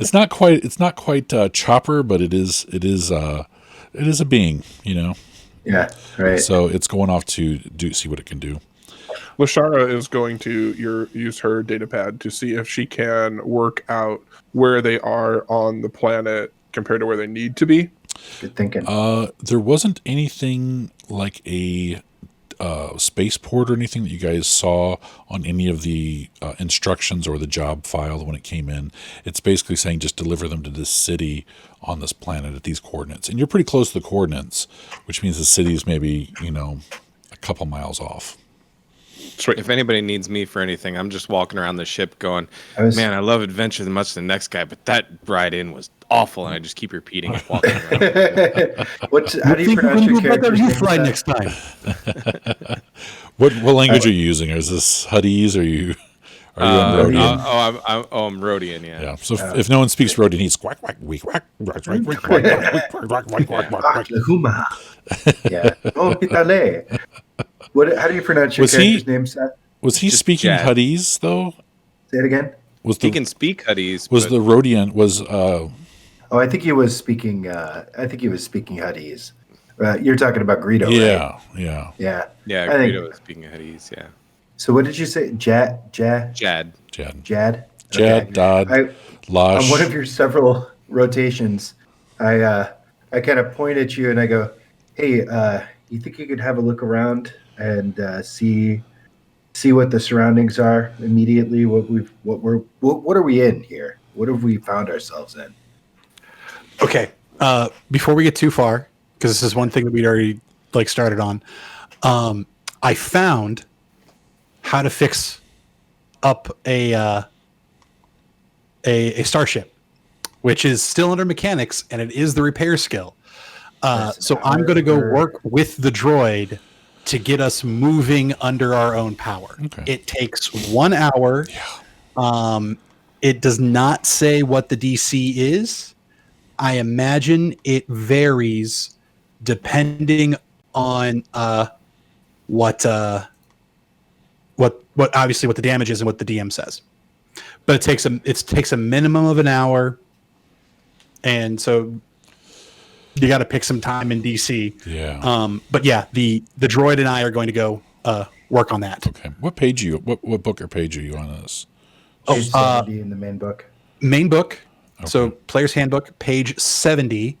It's not quite chopper, but it is a being, you know. Yeah, right. So it's going off to see what it can do. Lashara is going to use her data pad to see if she can work out where they are on the planet compared to where they need to be. Good thinking. There wasn't anything like a spaceport or anything that you guys saw on any of the instructions or the job file when it came in. It's basically saying just deliver them to this city on this planet at these coordinates. And you're pretty close to the coordinates, which means the city is maybe, a couple miles off. Sweet. If anybody needs me for anything, I'm just walking around the ship going, man, I love adventure as much as the next guy, but that ride in was awful, and I just keep repeating it walking around. How do you pronounce your character's name? fly next time. What language are you using? Is this Huttese? Are you on Rhodian? I'm Rhodian, yeah. Yeah. So if no one speaks Rhodian, he's quack quack weak quack quack quack quack quack quack quack. Yeah. Oh, Pitale. How do you pronounce your character's name, Seth? Was he speaking Huttese though? Say it again. He can speak Huttese. Was the Rhodian I think he was speaking. Huttese. You're talking about Greedo, right? Yeah. Yeah, Greedo was speaking Huttese. Yeah. So what did you say? Jad. Dodd. Losh. On one of your several rotations, I kind of point at you and I go, "Hey, you think you could have a look around and see what the surroundings are immediately? What are we in here? What have we found ourselves in?" Okay. Before we get too far, because this is one thing that we'd already started on, I found how to fix up a starship, which is still under mechanics, and it is the repair skill. So I'm going to go work with the droid to get us moving under our own power. Okay. It takes 1 hour. Yeah. It does not say what the DC is. I imagine it varies depending on what obviously what the damage is and what the DM says. But it takes a minimum of an hour, and so you got to pick some time in DC. Yeah. But yeah, the droid and I are going to go work on that. Okay. What page are you? What book or page are you on this? Page 70 in the main book. Main book. Okay. So Player's Handbook, page 70.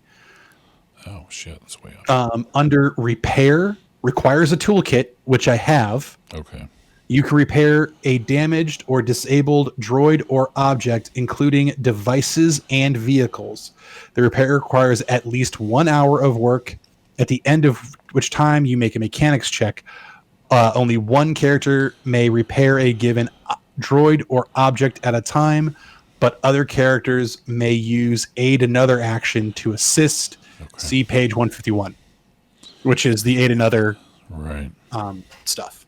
Oh shit, that's way up. Under repair requires a toolkit, which I have. Okay. You can repair a damaged or disabled droid or object, including devices and vehicles. The repair requires at least 1 hour of work, at the end of which time you make a mechanics check. Only one character may repair a given droid or object at a time, but other characters may use aid another action to assist. Okay. See page 151, which is the aid another stuff.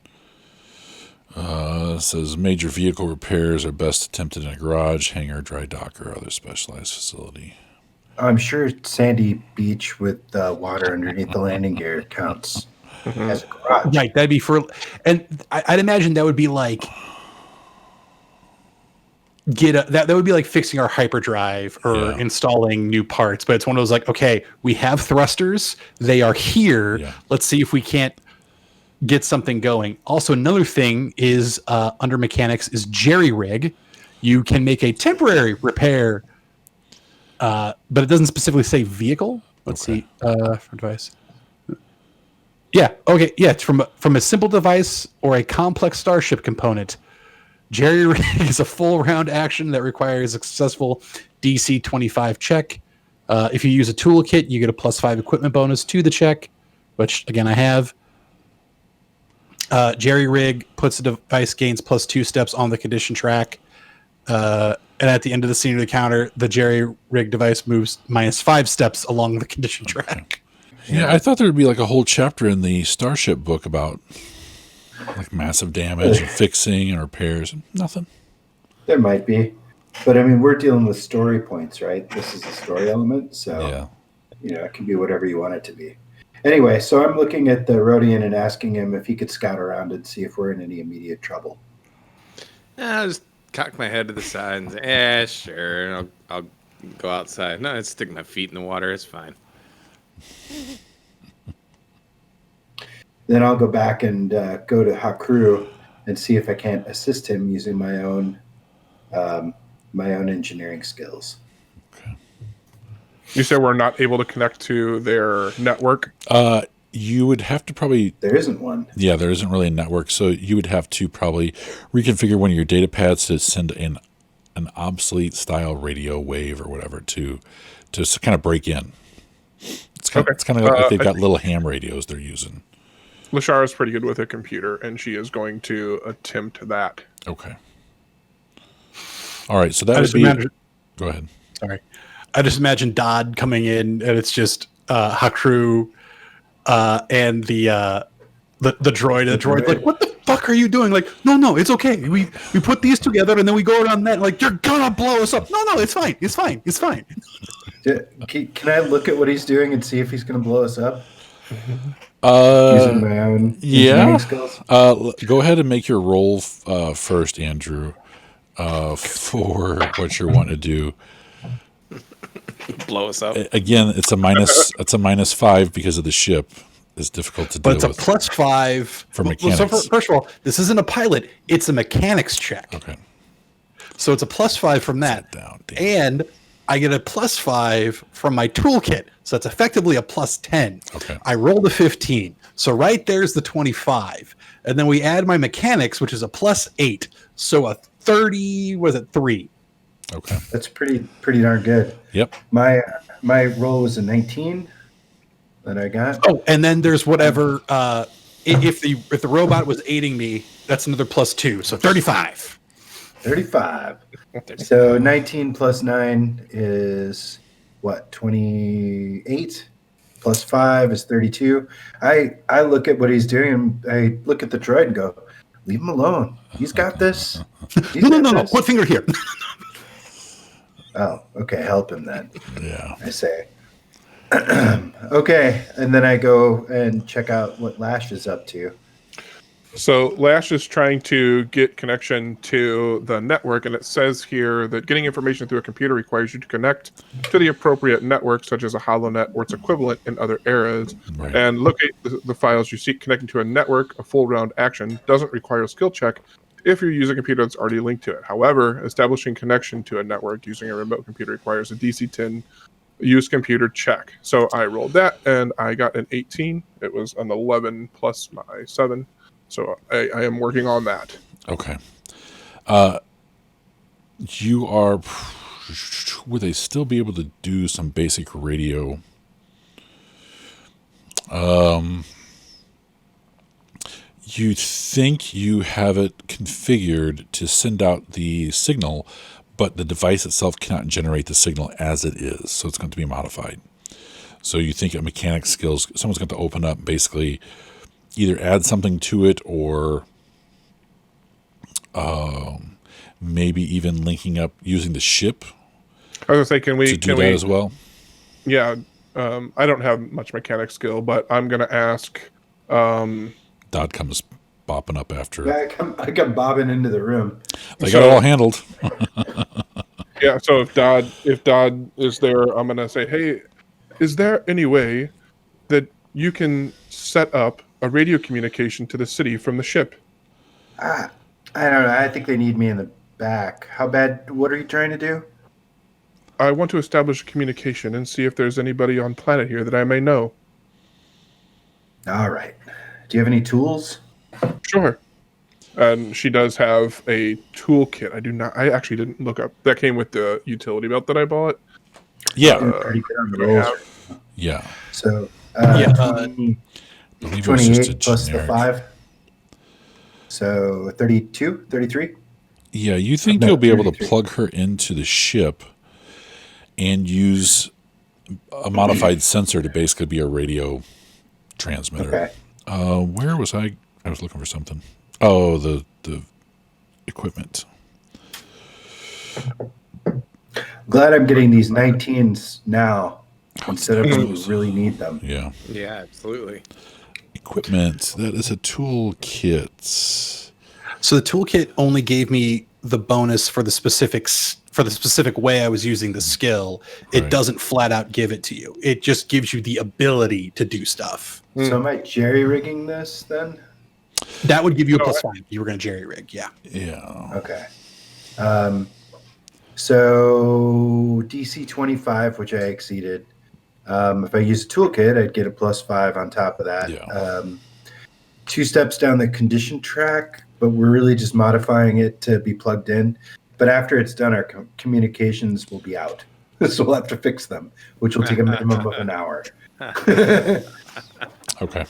It says major vehicle repairs are best attempted in a garage, hangar, dry dock, or other specialized facility. I'm sure Sandy Beach with water underneath the landing gear counts as a garage. Right, that'd be for, and I'd imagine that would be like that would be like fixing our hyperdrive or installing new parts. But it's one of those okay, we have thrusters, they are here. Yeah. Let's see if we can't get something going. Also, another thing is under mechanics is jerry rig. You can make a temporary repair, but it doesn't specifically say vehicle. Let's see for device. Yeah. Okay. Yeah. It's from a simple device or a complex starship component. Jerry rig is a full round action that requires a successful DC 25 check. If you use a toolkit, you get a +5 equipment bonus to the check, which again I have. Jerry rig puts the device gains +2 steps on the condition track. And at the end of the scene of the counter, the jerry rig device moves -5 steps along the condition track. Yeah, I thought there would be a whole chapter in the Starship book about massive damage and fixing and repairs. Nothing. There might be. But I mean, we're dealing with story points, right? This is a story element. So, it can be whatever you want it to be. Anyway, so I'm looking at the Rhodian and asking him if he could scout around and see if we're in any immediate trouble. I'll just cock my head to the side and say, sure. I'll go outside. No, I'd stick my feet in the water. It's fine. Then I'll go back and go to Hakru and see if I can't assist him using my own engineering skills. Okay. You said we're not able to connect to their network? You would have to probably... There isn't one. Yeah, there isn't really a network, so you would have to probably reconfigure one of your data pads to send an obsolete style radio wave or whatever to kind of break in. It's kind of like they've got little ham radios they're using. Lashara is pretty good with a computer, and she is going to attempt that. Okay. All right, so that I would just be. imagine- Go ahead. Sorry. I just imagine Dodd coming in, and it's just Hakru and the droid. The droid's like, "What the fuck are you doing?" Like, no, it's okay. We put these together, and then we go around that. Like, you're gonna blow us up. No, it's fine. It's fine. It's fine. Can I look at what he's doing and see if he's going to blow us up? Uh, Using my own yeah. engineering skills? Go ahead and make your roll first, Andrew, for what you're wanting to do. Blow us up. Again, it's a minus. It's a -5 because of the ship. It's difficult to deal But it's with. a +5 For So mechanics. first of all, this isn't a pilot; it's a mechanics check. Okay. So it's a +5 from that, Sit down, damn. and I get a +5 from my toolkit. So it's effectively a +10. Okay. I rolled a 15. So right there's the 25, and then we add my mechanics, which is a +8. So a 30. Was it 3? Okay. That's pretty darn good. Yep. My roll was a 19 that I got. Oh, and then there's whatever. If the robot was aiding me, that's another +2. So 35. 35. So 19 plus 9 is what? 28 plus 5 is 32. I look at what he's doing and I look at the droid and go, leave him alone. He's got this. He's got No. this." Put finger here. Oh, okay. Help him then. Yeah. I say. Okay, and then I go and check out what Lash is up to. So Lash is trying to get connection to the network, and it says here that getting information through a computer requires you to connect to the appropriate network, such as a HoloNet or its equivalent in other eras, Right. and locate the files you seek. Connecting to a network, a full round action, doesn't require a skill check if you're using a computer that's already linked to it. However, establishing connection to a network using a remote computer requires a DC-10 use computer check. So I rolled that, and I got an 18. It was an 11 plus my 7. So I am working on that. Okay. You are. Would they still be able to do some basic radio? You think you have it configured to send out the signal, but the device itself cannot generate the signal as it is, so it's going to be modified. So you think a mechanic skills, someone's going to open up, basically either add something to it or maybe even linking up using the ship I was gonna say, can we to do that as well? Yeah, I don't have much mechanic skill, but I'm gonna ask. Dodd comes bopping up after. I come bobbing into the room. They got it all handled. Yeah, so if Dodd is there, I'm gonna say, hey, is there any way that you can set up a radio communication to the city from the ship? I don't know. I think they need me in the back. How bad? What are you trying to do? I want to establish a communication and see if there's anybody on planet here that I may know. All right. Do you have any tools? Sure. And she does have a toolkit. I actually didn't look up. That came with the utility belt that I bought. Yeah. Pretty good on the do I rolls. have? Yeah. So, Yeah, 20 I believe it was just a 28 plus the generic. 5. So 32, 33? Yeah, you think About you'll be able to 33. plug her into the ship and use a modified sensor to basically be a radio transmitter. Okay. Where was I? I was looking for something. Oh, the equipment. Glad I'm getting these 19s now instead of when we really need them. Yeah. Yeah, absolutely. Equipment. That is a toolkit. So the toolkit only gave me the bonus for the specifics for the specific way I was using the skill. It Right. doesn't flat out give it to you. It just gives you the ability to do stuff. So am I jerry-rigging this then? That would give you a No, +5. You were going to jerry rig, yeah. Yeah. Okay. So DC 25, which I exceeded. If I use a toolkit, I'd get a +5 on top of that. Yeah. 2 steps down the condition track, but we're really just modifying it to be plugged in. But after it's done, our communications will be out. So we'll have to fix them, which will take a minimum of an hour. Okay.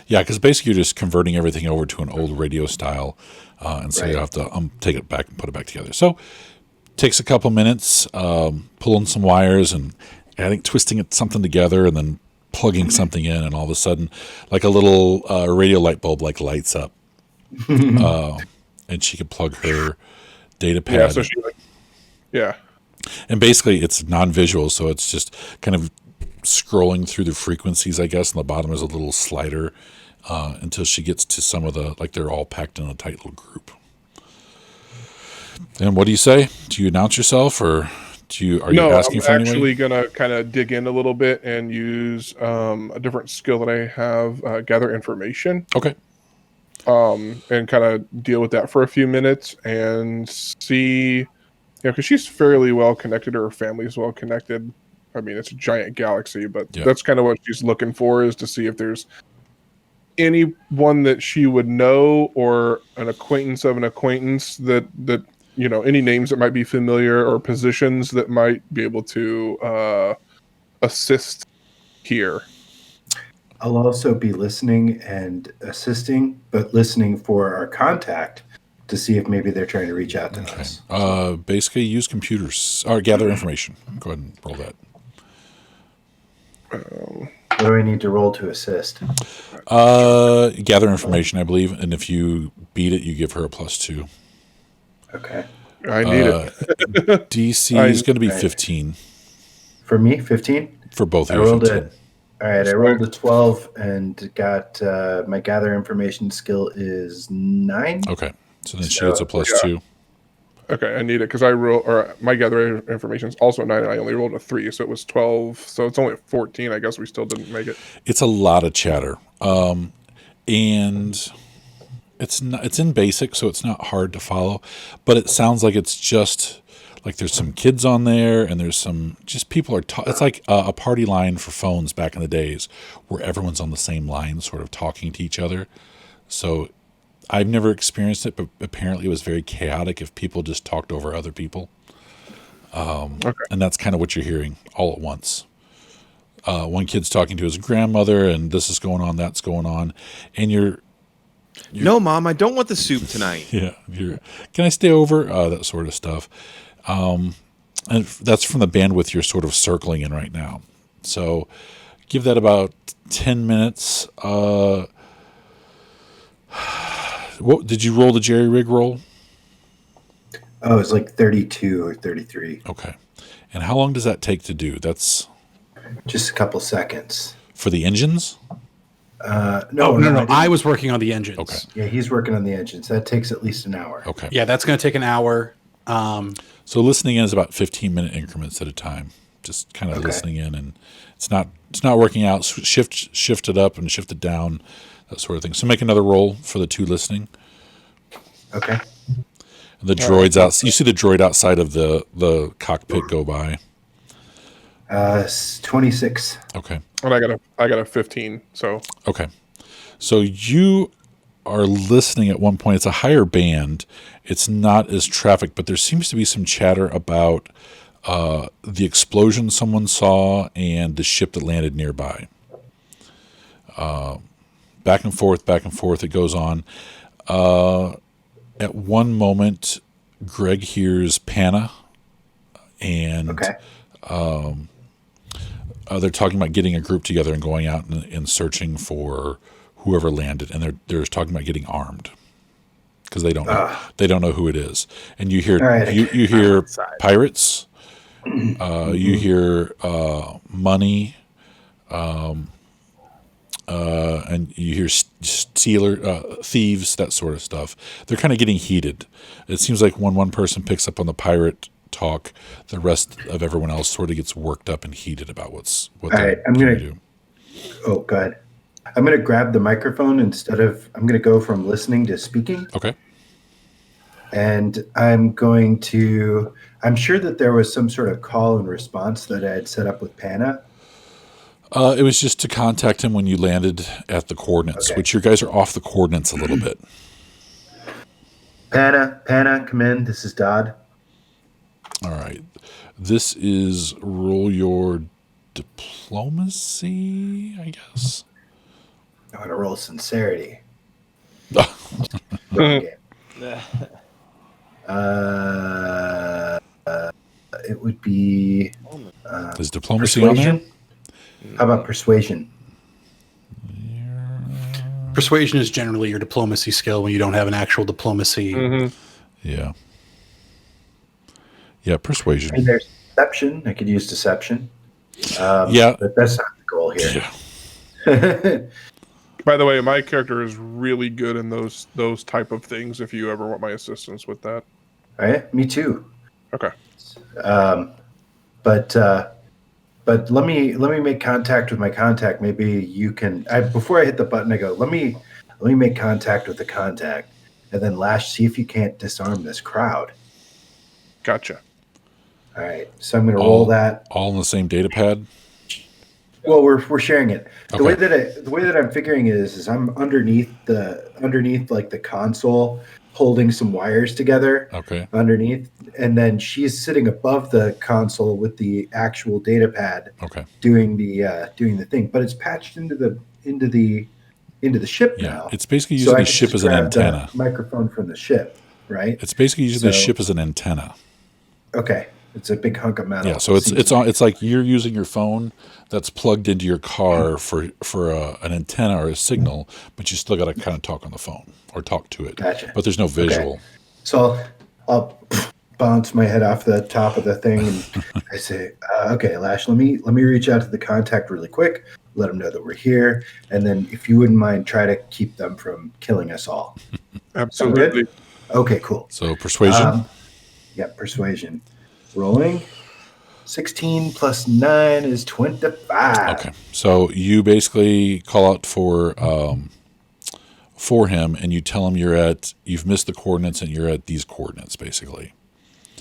Yeah, because basically you're just converting everything over to an old radio style, and so you have to take it back and put it back together. So takes a couple minutes, pulling some wires and twisting something together, and then plugging something in, and all of a sudden, like a little radio light bulb lights up, and she can plug her data pad. Yeah, so and basically it's non-visual, so it's just kind of scrolling through the frequencies, I guess. And the bottom is a little slider until she gets to some of the, like, they're all packed in a tight little group. And what do you say? Do you announce yourself, or are you asking for I'm anybody? actually gonna kind of dig in a little bit and use a different skill that I have, gather information. Okay. And kind of deal with that for a few minutes and see, because she's fairly well connected, or her family's well connected. I mean, it's a giant galaxy, but that's kind of what she's looking for, is to see if there's anyone that she would know, or an acquaintance of an acquaintance that any names that might be familiar, or positions that might be able to assist here. I'll also be listening and assisting, but listening for our contact to see if maybe they're trying to reach out to us. Basically, use computers or gather information. Go ahead and roll that. What do I need to roll to assist? Gather information, I believe, and if you beat it, you give her a +2. Okay. I need it. DC is going to be 15. For me, 15? For both of I you, rolled 15. it. All right, I rolled a 12 and got my gather information skill is 9. Okay, so then she gets a +2. Okay, I need it because my gather information is also 9, and I only rolled a 3, so it was 12. So it's only 14. I guess we still didn't make it. It's a lot of chatter, and it's in basic, so it's not hard to follow. But it sounds like it's just like there's some kids on there, and there's some just people are. It's like a party line for phones back in the days, where everyone's on the same line, sort of talking to each other. So I've never experienced it, but apparently it was very chaotic if people just talked over other people. And that's kind of what you're hearing all at once. One kid's talking to his grandmother, and this is going on, that's going on, and you're no, Mom, I don't want the soup tonight. Yeah, can I stay over? That sort of stuff. And that's from the bandwidth you're sort of circling in right now. So give that about 10 minutes. What did you roll the jerry rig roll? Oh, it's like 32 or 33. Okay. And how long does that take to do? That's just a couple seconds. For the engines? No. I was working on the engines. Okay. Yeah, he's working on the engines. That takes at least an hour. Okay. Yeah, that's going to take an hour. So listening in is about 15-minute increments at a time. Just kind of listening in, and it's not working out. Shift it up and shift it down, that sort of thing. So make another roll for the 2 listening. Okay. And the droids out. You see the droid outside of the cockpit go by. 26. Okay. And I got a 15. So okay. So you are listening at one point. It's a higher band. It's not as traffic, but there seems to be some chatter about the explosion someone saw and the ship that landed nearby. Back and forth, it goes on. At one moment, Greg hears Panna, and they're talking about getting a group together and going out and searching for whoever landed, and they're talking about getting armed because they don't know who it is. And you hear you hear pirates, you hear money, and you hear thieves, that sort of stuff. They're kind of getting heated. It seems like when one person picks up on the pirate talk, the rest of everyone else sort of gets worked up and heated about what they're going to do. Oh, God. I'm going to grab the microphone I'm going to go from listening to speaking. Okay. And I'm sure that there was some sort of call and response that I had set up with Panna. It was just to contact him when you landed at the coordinates, which your guys are off the coordinates a little bit. Panna, come in. This is Dodd. All right. This is roll your diplomacy, I guess. I want to roll sincerity. It would be Is diplomacy on there? persuasion. How about persuasion? Persuasion is generally your diplomacy skill when you don't have an actual diplomacy. Yeah. Yeah, persuasion. I mean, there's deception. I could use deception. Yeah. But that's not the goal here. Yeah. By the way, my character is really good in those type of things. If you ever want my assistance with that. All right, me too. Okay. But let me make contact with my contact. Maybe you can. Before I hit the button, I go. Let me make contact with the contact, and then Lash, see if you can't disarm this crowd. Gotcha. All right, so I'm going to roll that. All on the same data pad. Well, we're sharing it. The Okay. way that I'm figuring it is I'm underneath like the console, holding some wires together. Okay. Underneath, and then she's sitting above the console with the actual data pad. Okay. Doing the thing, but it's patched into the ship Yeah. now. It's basically So using I the can ship just as an grab the antenna. microphone from the ship, right? It's basically using the So- ship as an antenna. Okay, it's a big hunk of metal. Yeah, so it's like you're using your phone that's plugged into your car for an antenna or a signal, but you still got to kind of talk on the phone or talk to it. Gotcha. But there's no visual. So I'll bounce my head off the top of the thing, and I say, "Okay, Lash, let me reach out to the contact really quick, let them know that we're here, and then if you wouldn't mind, try to keep them from killing us all." Absolutely. Okay, cool. So persuasion. Yeah, persuasion. Rolling. 16 plus 9 is 25. Okay, so you basically call out for him, and you tell him you've missed the coordinates, and you're at these coordinates, basically.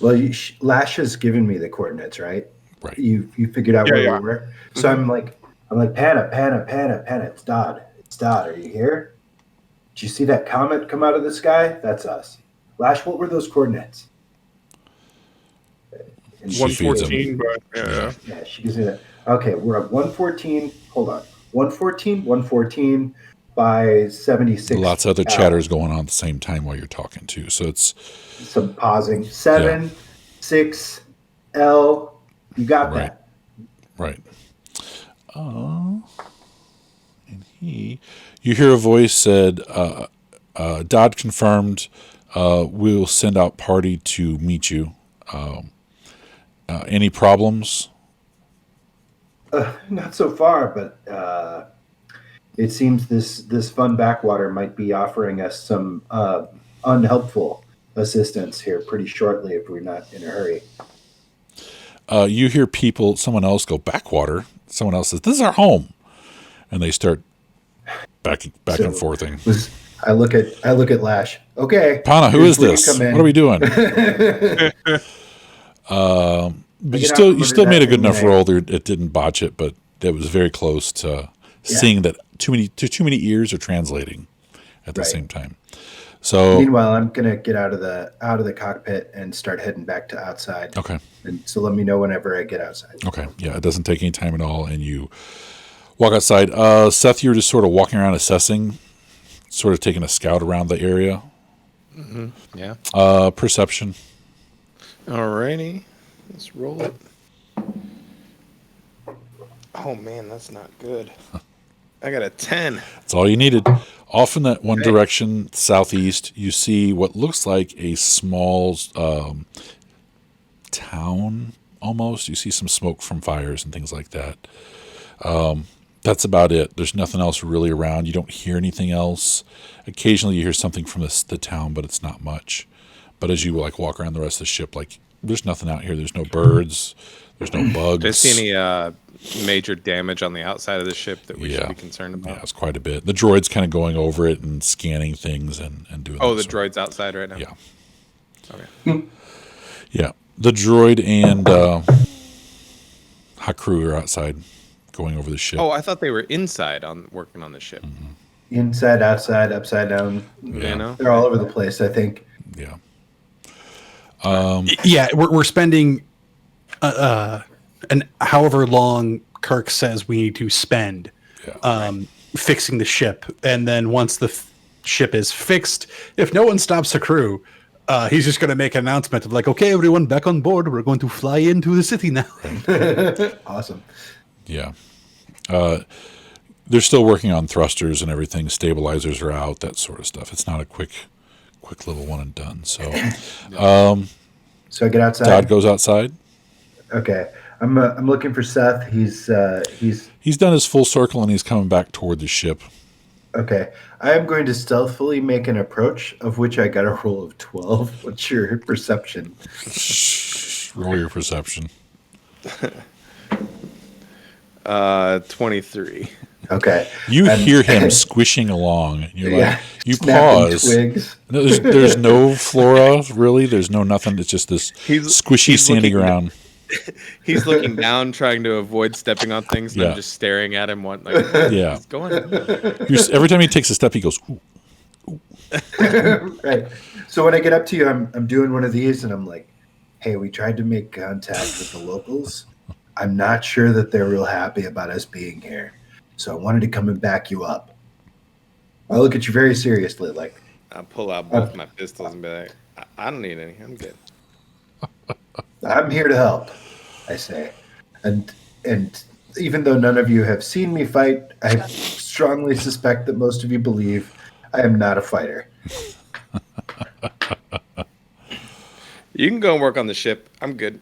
Well, Lash has given me the coordinates, right? Right. You figured out where Yeah. we were. So I'm like, Panna. It's Dodd. Are you here? Did you see that comet come out of the sky? That's us. Lash, what were those coordinates? And She feeds him. 114, but yeah. Yeah, she gives me that. Okay, we're at 114. Hold on. 114 by 76. Lots of other L. chatters going on at the same time while you're talking too. So it's Some pausing. 7, 6, L. You got Right. that. right. And you hear a voice said, Dodd confirmed, we'll send out party to meet you. Any problems? Not so far, but it seems this fun backwater might be offering us some unhelpful assistance here pretty shortly if we're not in a hurry. You hear someone else go, backwater. Someone else says, this is our home. And they start back and forthing. I look at Lash. Okay, Pana, who is here's where you this? come in. What are we doing? But Get out you from still under made a that good enough thing, roll there. It didn't botch it, but it was very close to seeing that too many ears are translating at the Right. same time. So Meanwhile, I'm gonna get out of the cockpit and start heading back to outside. okay, And so let me know whenever I get outside. yeah, it doesn't take any time at all, and you walk outside. Seth, you're just sort of walking around assessing, sort of taking a scout around the area. Yeah. Perception. Alrighty. Let's roll it. Oh man, that's not good. I got a 10. That's all you needed. Off in that one direction, southeast, you see what looks like a small town, almost. You see some smoke from fires and things like that. That's about it. There's nothing else really around. You don't hear anything else. Occasionally you hear something from the town, but it's not much. But as you walk around the rest of the ship, there's nothing out here. There's no birds. There's no bugs. Did I see any major damage on the outside of the ship that we should be concerned about? Yeah, it's quite a bit. The droid's kind of going over it and scanning things and doing. Oh, the droid's outside right now. Yeah. Okay. Yeah, the droid and Hakru are outside, going over the ship. Oh, I thought they were inside working on the ship. Inside, outside, upside down. You know? They're all over the place, I think. Yeah. Yeah, we're spending an however long Kirk says we need to spend fixing the ship. And then once the ship is fixed, if no one stops the crew, he's just going to make an announcement of like, okay, everyone back on board. We're going to fly into the city now. Awesome. Yeah. They're still working on thrusters and everything. Stabilizers are out, that sort of stuff. It's not a quick little one and done. So, So I get outside. Dodd goes outside. Okay. I'm looking for Seth. He's done his full circle and he's coming back toward the ship. Okay. I am going to stealthily make an approach, of which I got a roll of 12. What's your perception? Roll your perception. 23. Okay. You hear him squishing along. And you're like, you snapping pause. Twigs. No, there's no flora, really. There's no nothing. It's just this squishy sandy ground. He's looking down, trying to avoid stepping on things, and I'm just staring at him. What's going on? Every time he takes a step, he goes, ooh, ooh. Right. So when I get up to you, I'm doing one of these, and I'm like, hey, we tried to make contact with the locals. I'm not sure that they're real happy about us being here. So I wanted to come and back you up. I look at you very seriously, like. I pull out both my pistols and be like, I don't need any. I'm good. I'm here to help, I say. And even though none of you have seen me fight, I strongly suspect that most of you believe I am not a fighter. You can go and work on the ship. I'm good.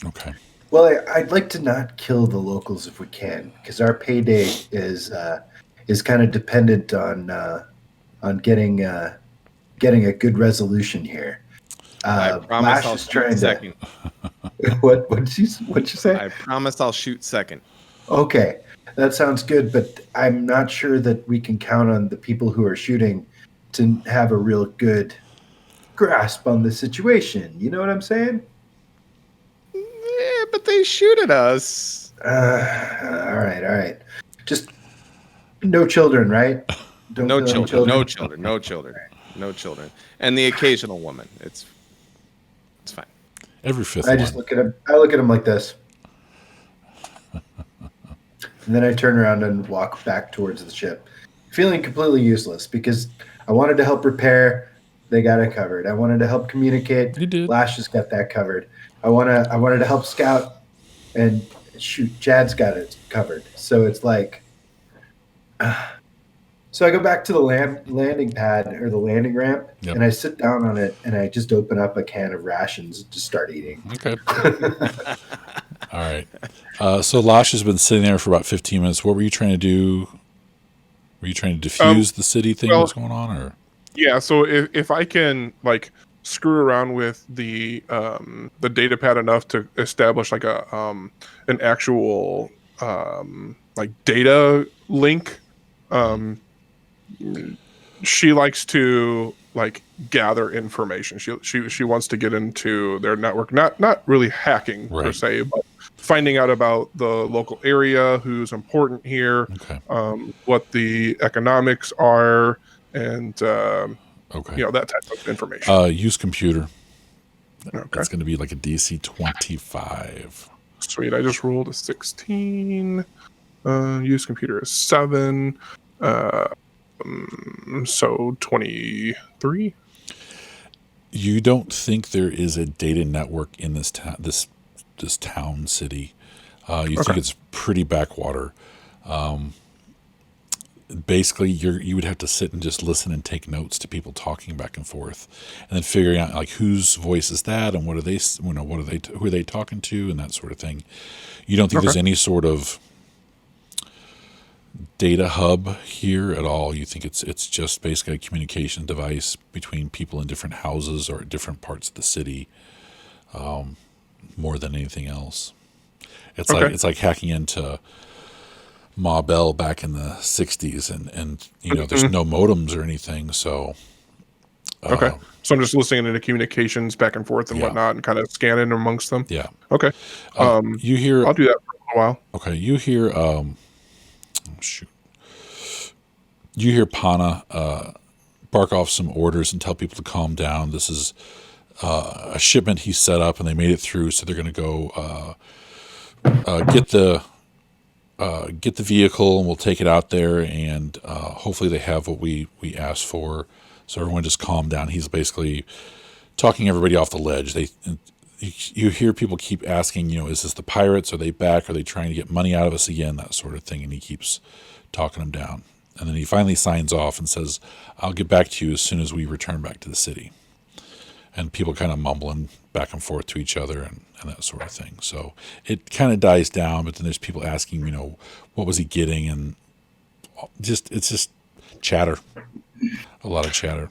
Okay. Well, I'd like to not kill the locals if we can, because our payday is kind of dependent on getting a good resolution here. I promise I'll shoot second. What'd you say? I promise I'll shoot second. Okay, that sounds good, but I'm not sure that we can count on the people who are shooting to have a real good grasp on the situation. You know what I'm saying? Yeah, but they shoot at us. All right. Just no children, right? No children. And the occasional woman. It's fine. Every fifth I one. just look at him. I look at him like this. And then I turn around and walk back towards the ship, feeling completely useless because I wanted to help repair. They got it covered. I wanted to help communicate. You did. Lash has got that covered. I wanted to help scout, and shoot, Jad's got it covered. So it's like, so I go back to the landing pad or the landing ramp, and I sit down on it, and I just open up a can of rations to start eating. Okay. All right. So Lash has been sitting there for about 15 minutes. What were you trying to do? Were you trying to defuse the city thing that's going on, or? Yeah. So if I can screw around with the data pad enough to establish like an actual data link, she likes to gather information. She wants to get into their network, not really hacking per se, but finding out about the local area, who's important here, what the economics are, and that type of information. Use computer. Okay. That's going to be like a DC 25. Sweet. I just rolled a 16. Use computer is 7. So 23. You don't think there is a data network in this town city? You think it's pretty backwater. Basically, you would have to sit and just listen and take notes to people talking back and forth, and then figuring out whose voice is that and who are they talking to and that sort of thing. You don't think there's any sort of data hub here at all? You think it's just basically a communication device between people in different houses or different parts of the city, more than anything else? It's like hacking into Ma Bell back in the 60s, and there's no modems or anything, so so I'm just listening into communications back and forth and whatnot, and kind of scanning amongst them. Okay. You hear, I'll do that for a while. Okay, you hear you hear Pana bark off some orders and tell people to calm down. This is a shipment he set up, and they made it through, so they're going to go get the get the vehicle and we'll take it out there, and hopefully they have what we asked for. So everyone just calm down. He's basically talking everybody off the ledge. You hear people keep asking, is this the pirates? Are they back? Are they trying to get money out of us again? That sort of thing. And he keeps talking them down. And then he finally signs off and says, I'll get back to you as soon as we return back to the city. And people kind of mumbling back and forth to each other and that sort of thing. So it kind of dies down, but then there's people asking, what was he getting? And it's just chatter, a lot of chatter.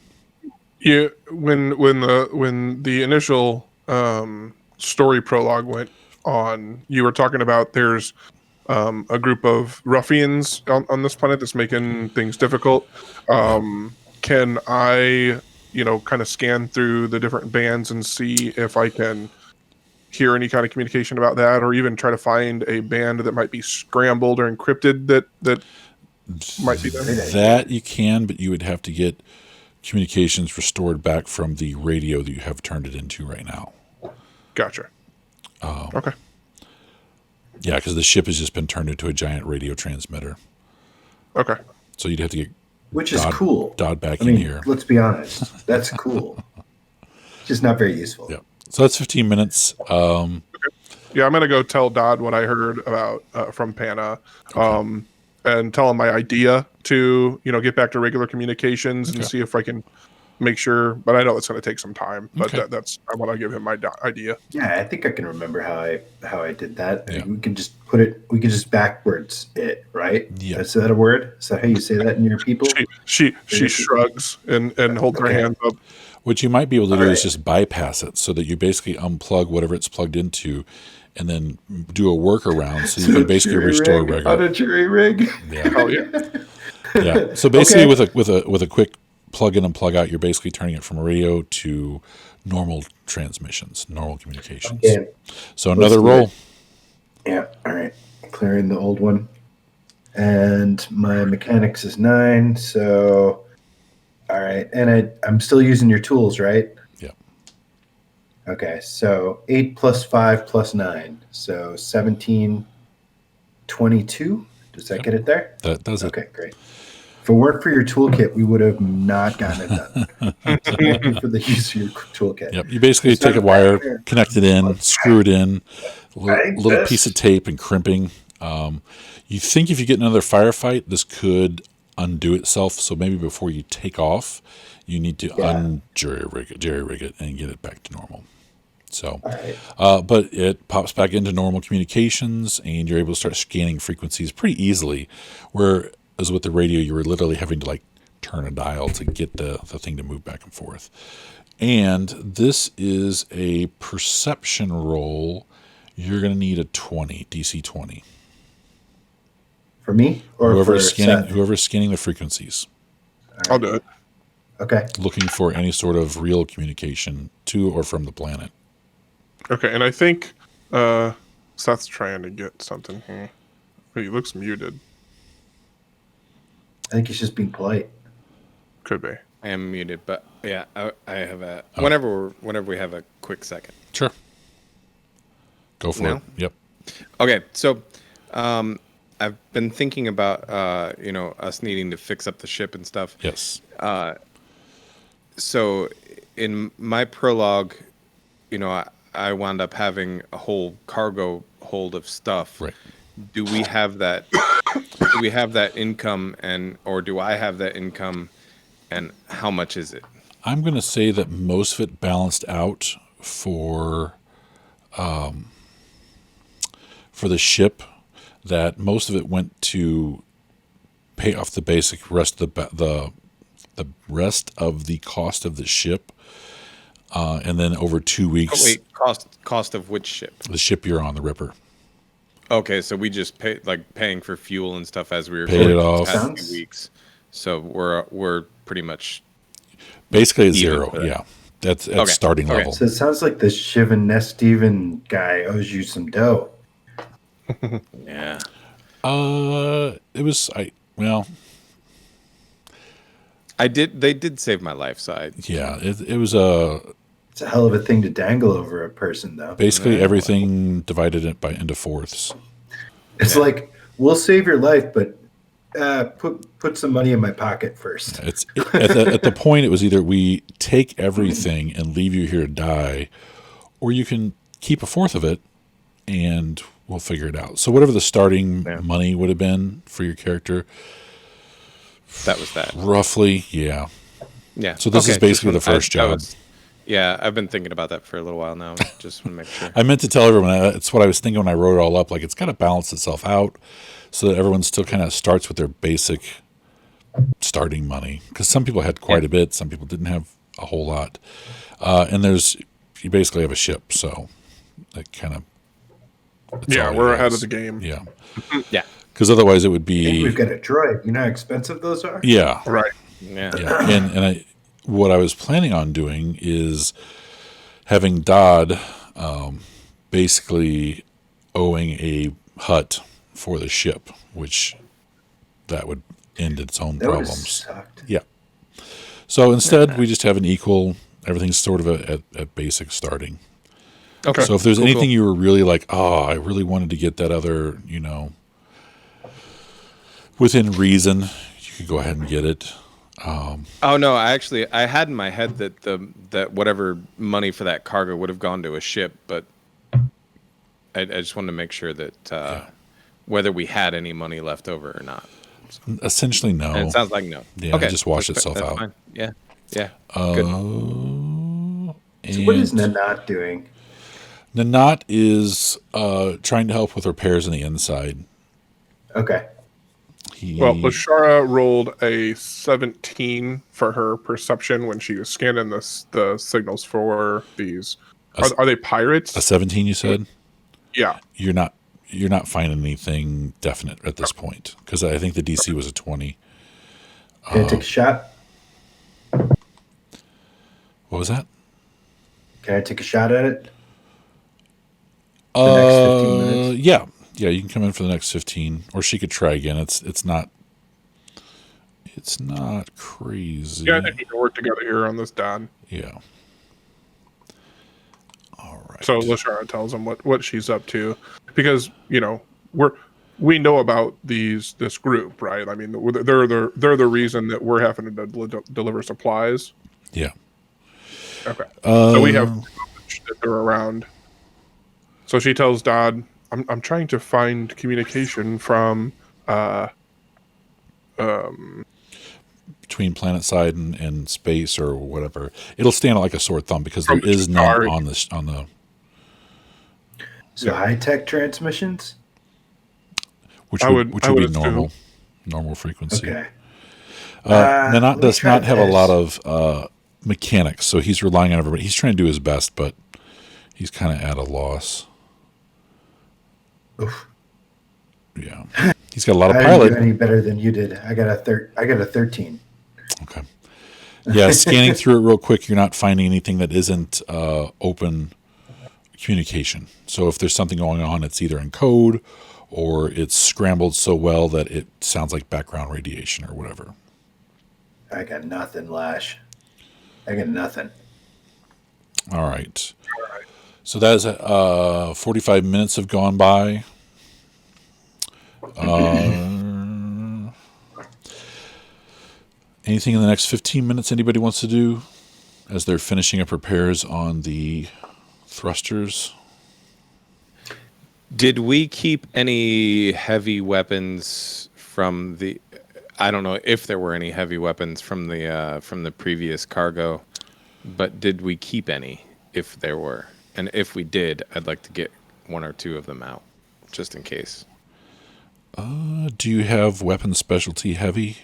Yeah, when the initial story prologue went on, you were talking about there's a group of ruffians on this planet that's making things difficult. Can I, kind of scan through the different bands and see if I can hear any kind of communication about that, or even try to find a band that might be scrambled or encrypted that might be there? That you can, but you would have to get communications restored back from the radio that you have turned it into right now. Gotcha. Okay. Yeah, because the ship has just been turned into a giant radio transmitter. Okay. So you'd have to get which is cool. Dodd back in here. Let's be honest. That's cool. Just not very useful. Yeah. So that's 15 minutes. Okay. Yeah, I'm going to go tell Dodd what I heard about from Pana. Okay. And tell him my idea to, get back to regular communications and see if I can make sure. But I know it's going to take some time. But that's I want to give him my idea. Yeah, I think I can remember how I did that. Yeah. We can just we can just backwards it, right? Yeah. Is that a word? Is that how you say that in your people? She shrugs and holds her hands up. What you might be able to do is just bypass it so that you basically unplug whatever it's plugged into, and then do a workaround so you can basically restore regular. On a jury rig. Yeah. Oh yeah. Yeah. So basically, with a quick plug in and plug out, you're basically turning it from a radio to normal transmissions, normal communications. Okay. So another roll. Yeah. All right. Clearing the old one, and my mechanics is 9. So, all right, and I'm still using your tools, right? Yeah. Okay. So 8 plus 5 plus 9, so 17, 22. Does that get it there? That does it. Okay, great. If it weren't for your toolkit, we would have not gotten it done. So thank you for the use of your toolkit. Yep. You basically take a wire, connect it in, screw it in, a little piece of tape and crimping. You think if you get another firefight, this could undo itself. So maybe before you take off, you need to jerry rig it and get it back to normal. So, but it pops back into normal communications, and you're able to start scanning frequencies pretty easily. Whereas with the radio, you were literally having to turn a dial to get the thing to move back and forth. And this is a perception roll. You're going to need a 20, DC 20. For me, or whoever's scanning the frequencies. Right. I'll do it. Okay. Looking for any sort of real communication to or from the planet. Okay, and I think Seth's trying to get something here. He looks muted. I think he's just being polite. Could be. I am muted, but yeah, I have a whenever we have a quick second. Sure. Go for it. Yep. Okay, so I've been thinking about us needing to fix up the ship and stuff. Yes. So in my prologue, I wound up having a whole cargo hold of stuff. Right. Do we have that? Do we have that income, or do I have that income, and how much is it? I'm going to say that most of it balanced out for the ship. That most of it went to pay off the basic rest of the rest of the cost of the ship, and then over 2 weeks. Oh, wait, cost of which ship? The ship you're on, the Ripper. Okay, so we just paying for fuel and stuff as we were paid it off. Past 2 weeks. So we're pretty much basically at zero. Yeah, that's at starting level. So it sounds like the Shiv and Nesteven guy owes you some dough. Yeah. It was They did save my life, so it was it's a hell of a thing to dangle over a person, though. Basically, everything divided it into fourths. It's like we'll save your life, but put some money in my pocket first. At the point, it was either we take everything and leave you here to die, or you can keep a fourth of it, and we'll figure it out. So whatever the starting money would have been for your character, that was that. Roughly, yeah. Yeah. So this is basically the first job. Yeah, I've been thinking about that for a little while now. Just want to make sure. I meant to tell everyone, it's what I was thinking when I wrote it all up. Like, it's got to balance itself out so that everyone still kind of starts with their basic starting money. Because some people had quite a bit, some people didn't have a whole lot. And you basically have a ship, so that kind of... Yeah, we're ahead of the game. Yeah. Yeah. Because otherwise it would be... And we've got a droid. You know how expensive those are? Yeah. Right. Yeah. And what I was planning on doing is having Dodd basically owing a hut for the ship, which that would end its own problems. Yeah. So instead, we just have an equal. Everything's sort of at basic starting. Okay. So if there's anything you were really like, oh, I really wanted to get that other, within reason, you could go ahead and get it. Oh no! I had in my head that whatever money for that cargo would have gone to a ship, but I just wanted to make sure that whether we had any money left over or not. So, essentially, no. and it sounds like no. Yeah, okay. It just washed itself out. Fine. Yeah. Good. So what is Nanat doing? Nanat is trying to help with repairs on the inside. Okay. Well, Lashara rolled a 17 for her perception when she was scanning the signals for these. Are they pirates? A 17, you said? Yeah. You're not finding anything definite at this point because I think the DC was a 20. Can I take a shot? What was that? Can I take a shot at it? The next 15 minutes? Yeah. Yeah, you can come in for the next 15, or she could try again. It's not crazy. Yeah, I think we can work together here on this, Don. Yeah. All right. So Lashara tells him what she's up to, because we know about this group, right? I mean, they're the reason that we're having to deliver supplies. Yeah. Okay. So we have that they're around. So she tells Dodd, I'm trying to find communication from between planet side and space or whatever. It'll stand out like a sore thumb because there is none on the. So high-tech transmissions? Which would be normal frequency. Okay. Nanat does not have a lot of mechanics, so he's relying on everybody. He's trying to do his best, but he's kind of at a loss. Oof. Yeah, he's got a lot of I pilot. didn't do any better than you did. I got a 13. Okay. Yeah, scanning through it real quick, you're not finding anything that isn't open communication. So if there's something going on, it's either in code or it's scrambled so well that it sounds like background radiation or whatever. I got nothing, Lash. I got nothing. All right. So that is 45 minutes have gone by. Anything in the next 15 minutes anybody wants to do as they're finishing up repairs on the thrusters? Did we keep any heavy weapons from the... I don't know if there were any heavy weapons from the previous cargo, but did we keep any if there were? And if we did, I'd like to get one or two of them out, just in case. Do you have weapon specialty heavy?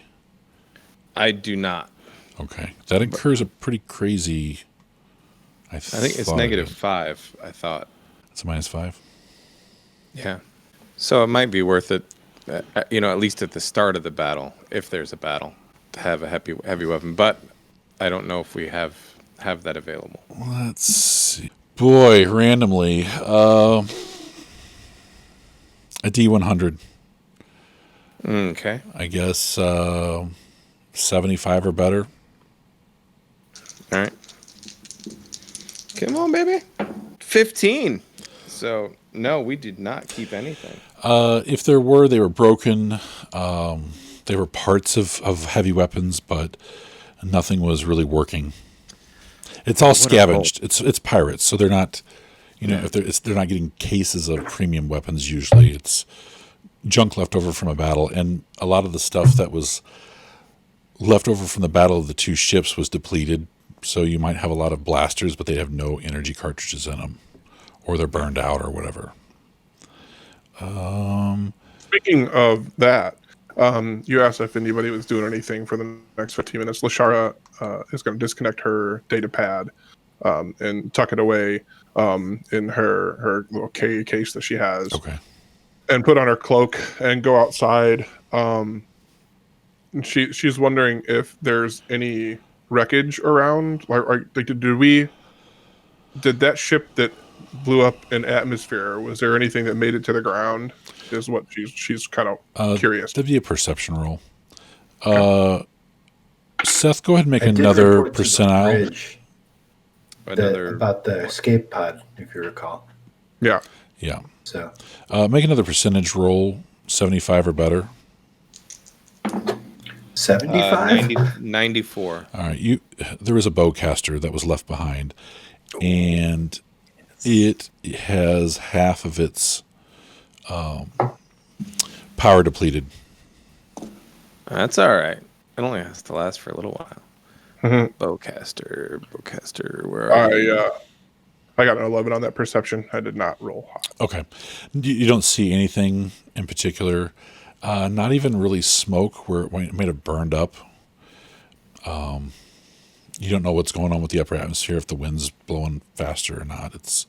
I do not. Okay. That incurs a pretty crazy... I think it's -5, I thought. It's a -5? Yeah. So it might be worth it, at least at the start of the battle, if there's a battle, to have a heavy weapon. But I don't know if we have that available. Let's see. Boy, randomly. A D100. Okay. I guess 75 or better. All right. Come on, baby. 15. So No, we did not keep anything. If there were, they were broken. They were parts of heavy weapons, but nothing was really working. It's all What a scavenged. It's pirates, so they're not, if they're not getting cases of premium weapons. Usually, it's junk left over from a battle, and a lot of the stuff that was left over from the battle of the two ships was depleted. So you might have a lot of blasters, but they have no energy cartridges in them, or they're burned out, or whatever. Speaking of that, you asked if anybody was doing anything for the next 15 minutes. Lashara is going to disconnect her data pad and tuck it away in her little case that she has. Okay. And put on her cloak and go outside. She's wondering if there's any wreckage around. Did that ship that blew up in atmosphere, was there anything that made it to the ground? Is what she's kind of curious. That'd be a perception roll. Seth, go ahead and make I did another report to the percentile. bridge about the escape pod, if you recall. Yeah. Yeah. So Make another percentage roll, 75 or better. 75. 94. All right. There was a bowcaster that was left behind, and it has half of its power depleted. That's all right. It only has to last for a little while. Mm-hmm. Bowcaster, where are you? I got an 11 on that perception. I did not roll hot. Okay. You don't see anything in particular. Not even really smoke where it might have burned up. You don't know what's going on with the upper atmosphere, if the wind's blowing faster or not. It's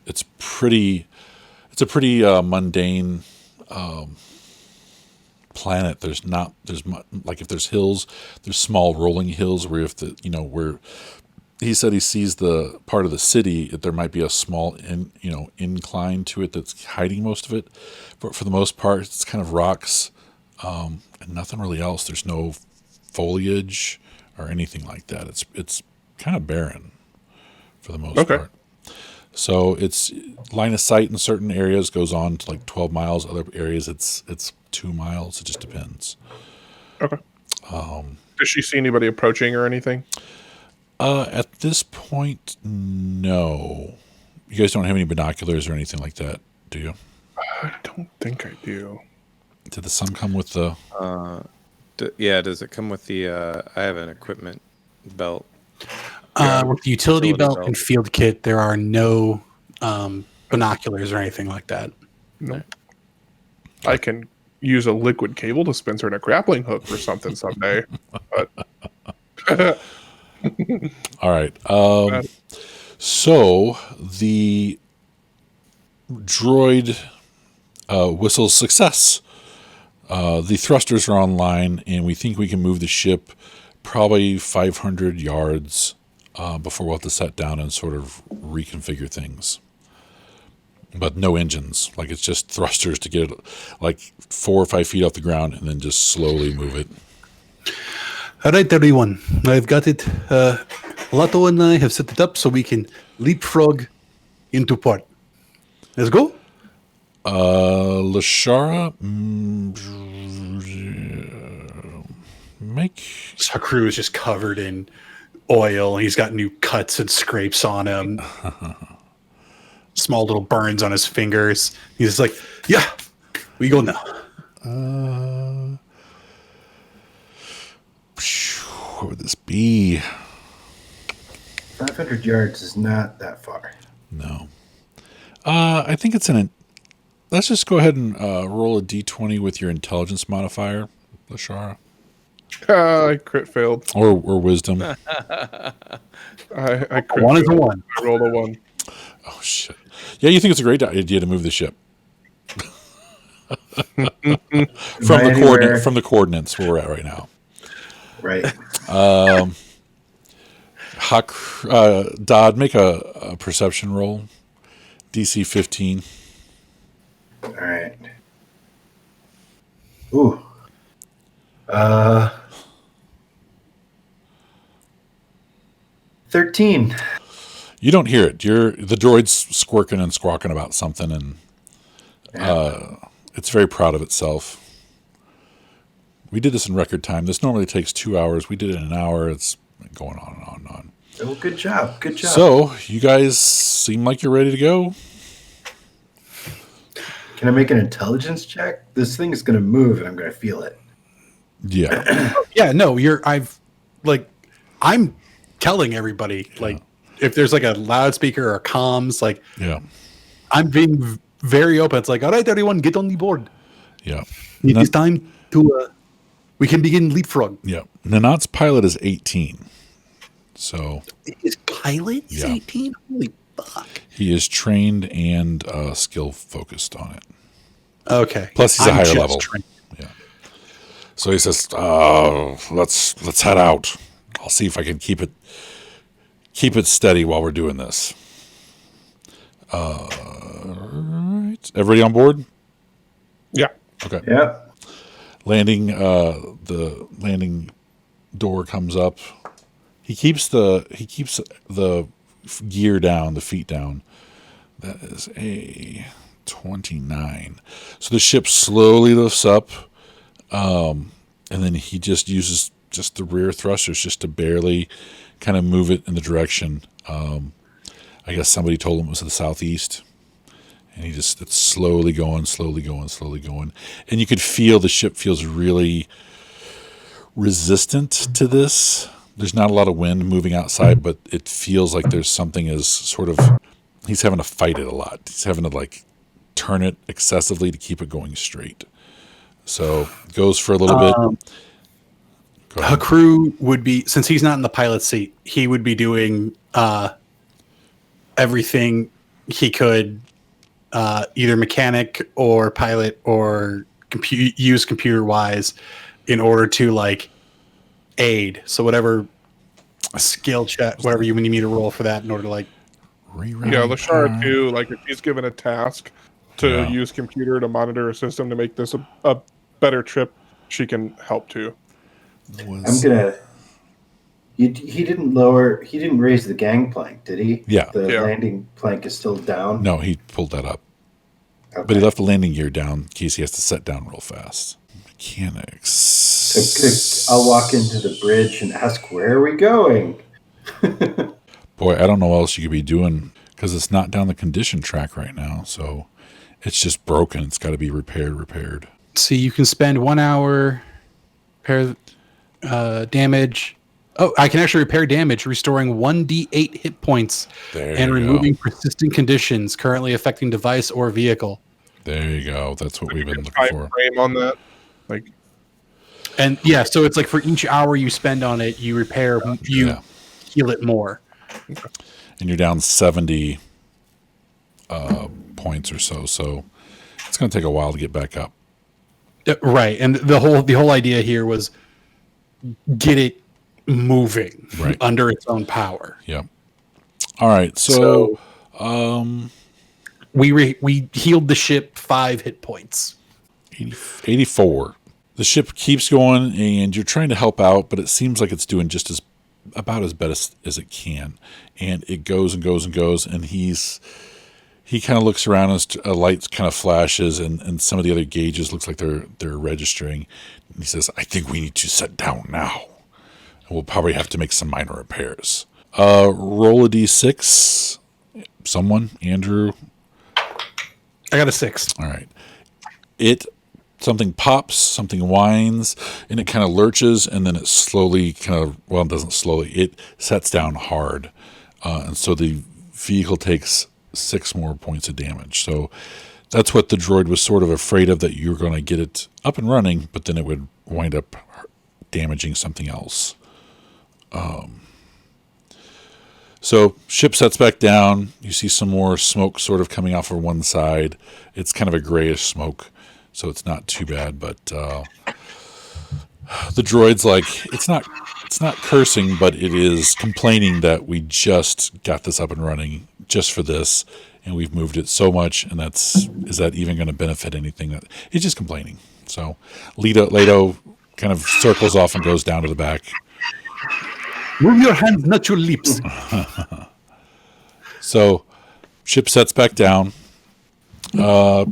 a pretty mundane planet. Like if there's hills, there's small rolling hills where where he said he sees the part of the city, there might be a small incline to it that's hiding most of it. But for the most part, it's kind of rocks and nothing really else. There's no foliage or anything like that. It's kind of barren for the most part. So it's line of sight in certain areas goes on to like 12 miles. Other areas it's 2 miles. It just depends. Okay. Does she see anybody approaching or anything? At this point, no. You guys don't have any binoculars or anything like that, do you? I don't think I do. Did the sun come with the... does it come with the... I have an equipment belt. With the utility belt and field kit, there are no binoculars or anything like that. No. I can use a liquid cable dispenser and a grappling hook or something someday. But all right. So the droid whistles success. The thrusters are online, and we think we can move the ship probably 500 yards before we'll have to set down and sort of reconfigure things. But no engines. Like, it's just thrusters to get it like 4 or 5 feet off the ground and then just slowly move it. All right, everyone. I've got it. Lotto and I have set it up so we can leapfrog into port. Let's go. Lashara, Sakru is just covered in oil. He's got new cuts and scrapes on him. Small little burns on his fingers. He's just like, yeah, we go now. What would this be? 500 yards is not that far. No. I think it's let's just go ahead and roll a d20 with your intelligence modifier, Lashara. I crit failed. Or wisdom. I crit One is a failed. one. I rolled a 1. Oh, shit. Yeah, you think it's a great idea to move the ship. from the coordinates where we're at right now. Right. Dodd, make a perception roll. DC 15. All right. Ooh. 13. You don't hear it. The droid's squirking and squawking about something, and it's very proud of itself. We did this in record time. This normally takes 2 hours. We did it in an hour. It's going on and on and on. Oh, good job. Good job. So, you guys seem like you're ready to go. Can I make an intelligence check? This thing is going to move, and I'm going to feel it. Yeah. Yeah, no, I'm telling everybody, like, if there's like a loudspeaker or comms, like, Yeah. I'm being very open. It's like, all right, everyone, get on the board. Yeah. It is time to, we can begin leapfrog. Yeah. Nanot's pilot is 18. So His pilot is Yeah. 18? Holy fuck. he is trained and skill focused on it. Okay. Plus, he's a I'm higher just level. trained. Yeah. So he says, let's head out. I'll see if I can keep it steady while we're doing this. All right. Everybody on board? Yeah. Okay. Yeah. Landing, the landing door comes up. He keeps the gear down, the feet down. That is a 29. So the ship slowly lifts up, and then he just uses just the rear thrusters just to barely kind of move it in the direction. I guess somebody told him it was to the southeast. And it's slowly going. And you could feel the ship feels really resistant to this. There's not a lot of wind moving outside, but it feels like there's something is sort of, he's having to fight it a lot. He's having to like turn it excessively to keep it going straight. So it goes for a little bit. Go ahead. Hakru would be, since he's not in the pilot seat, he would be doing everything he could, either mechanic or pilot or use computer wise in order to like aid. So whatever skill check, whatever you need me to roll for that in order to like. Yeah, Lashara too. Like if he's given a task to Yeah. use computer to monitor a system to make this a better trip, she can help too. I'm gonna. He didn't raise the gangplank, did he? Yeah. The Yeah. landing plank is still down. No, he pulled that up. Okay. But he left the landing gear down in case he has to set down real fast. Mechanics. So I'll walk into the bridge and ask, "Where are we going?" Boy, I don't know what else you could be doing because it's not down the condition track right now. So it's just broken. It's got to be repaired. See, you can spend 1 hour repair damage. Oh, I can actually repair damage, restoring 1d8 hit points There and you removing go. persistent conditions currently affecting device or vehicle. There you go. That's what we've been looking Time for. frame on that. Like And yeah, so it's like for each hour you spend on it, you repair, you Yeah. heal it more. And you're down 70 points or so. So it's going to take a while to get back up. Right. And the whole idea here was get it moving Right. under its own power. Yep. All right. So we healed the ship 5 hit points. 84. The ship keeps going, and you're trying to help out, but it seems like it's doing just about as best as it can. And it goes and goes and goes, and he kind of looks around as a light kind of flashes, and some of the other gauges looks like they're registering. And he says, "I think we need to set down now, and we'll probably have to make some minor repairs." Roll a d6. Someone, Andrew. I got a 6. All right. Something pops, something whines, and it kind of lurches, and then it slowly it doesn't slowly, it sets down hard. And so the vehicle takes 6 more points of damage. So that's what the droid was sort of afraid of, that you were going to get it up and running, but then it would wind up damaging something else. So ship sets back down. You see some more smoke sort of coming off of one side. It's kind of a grayish smoke, so it's not too bad. But the droid's like, it's not cursing, but it is complaining that we just got this up and running just for this, and we've moved it so much, and is that even going to benefit anything? He's just complaining. So Leto kind of circles off and goes down to the back. Move your hands, not your lips. So, ship sets back down.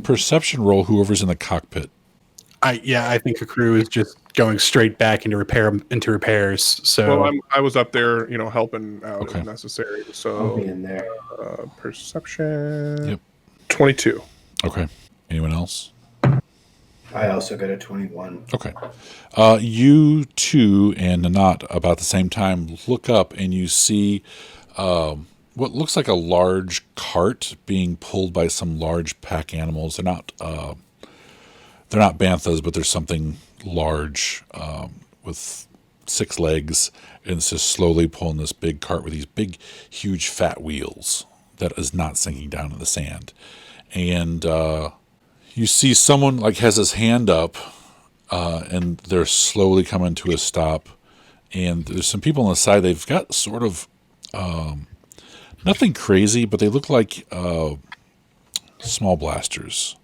Perception roll, whoever's in the cockpit. I think the crew is just going straight back into repairs. So Well, I was up there, helping out Okay. if necessary. I'll So be in there. perception. Yep. 22. Okay. Anyone else? I also got a 21. Okay. You two and Nanat about the same time look up and you see what looks like a large cart being pulled by some large pack animals. They're not banthas, but there's something large with 6 legs, and it's just slowly pulling this big cart with these big, huge, fat wheels that is not sinking down in the sand. And you see someone like has his hand up, and they're slowly coming to a stop. And there's some people on the side. They've got sort of nothing crazy, but they look like small blasters,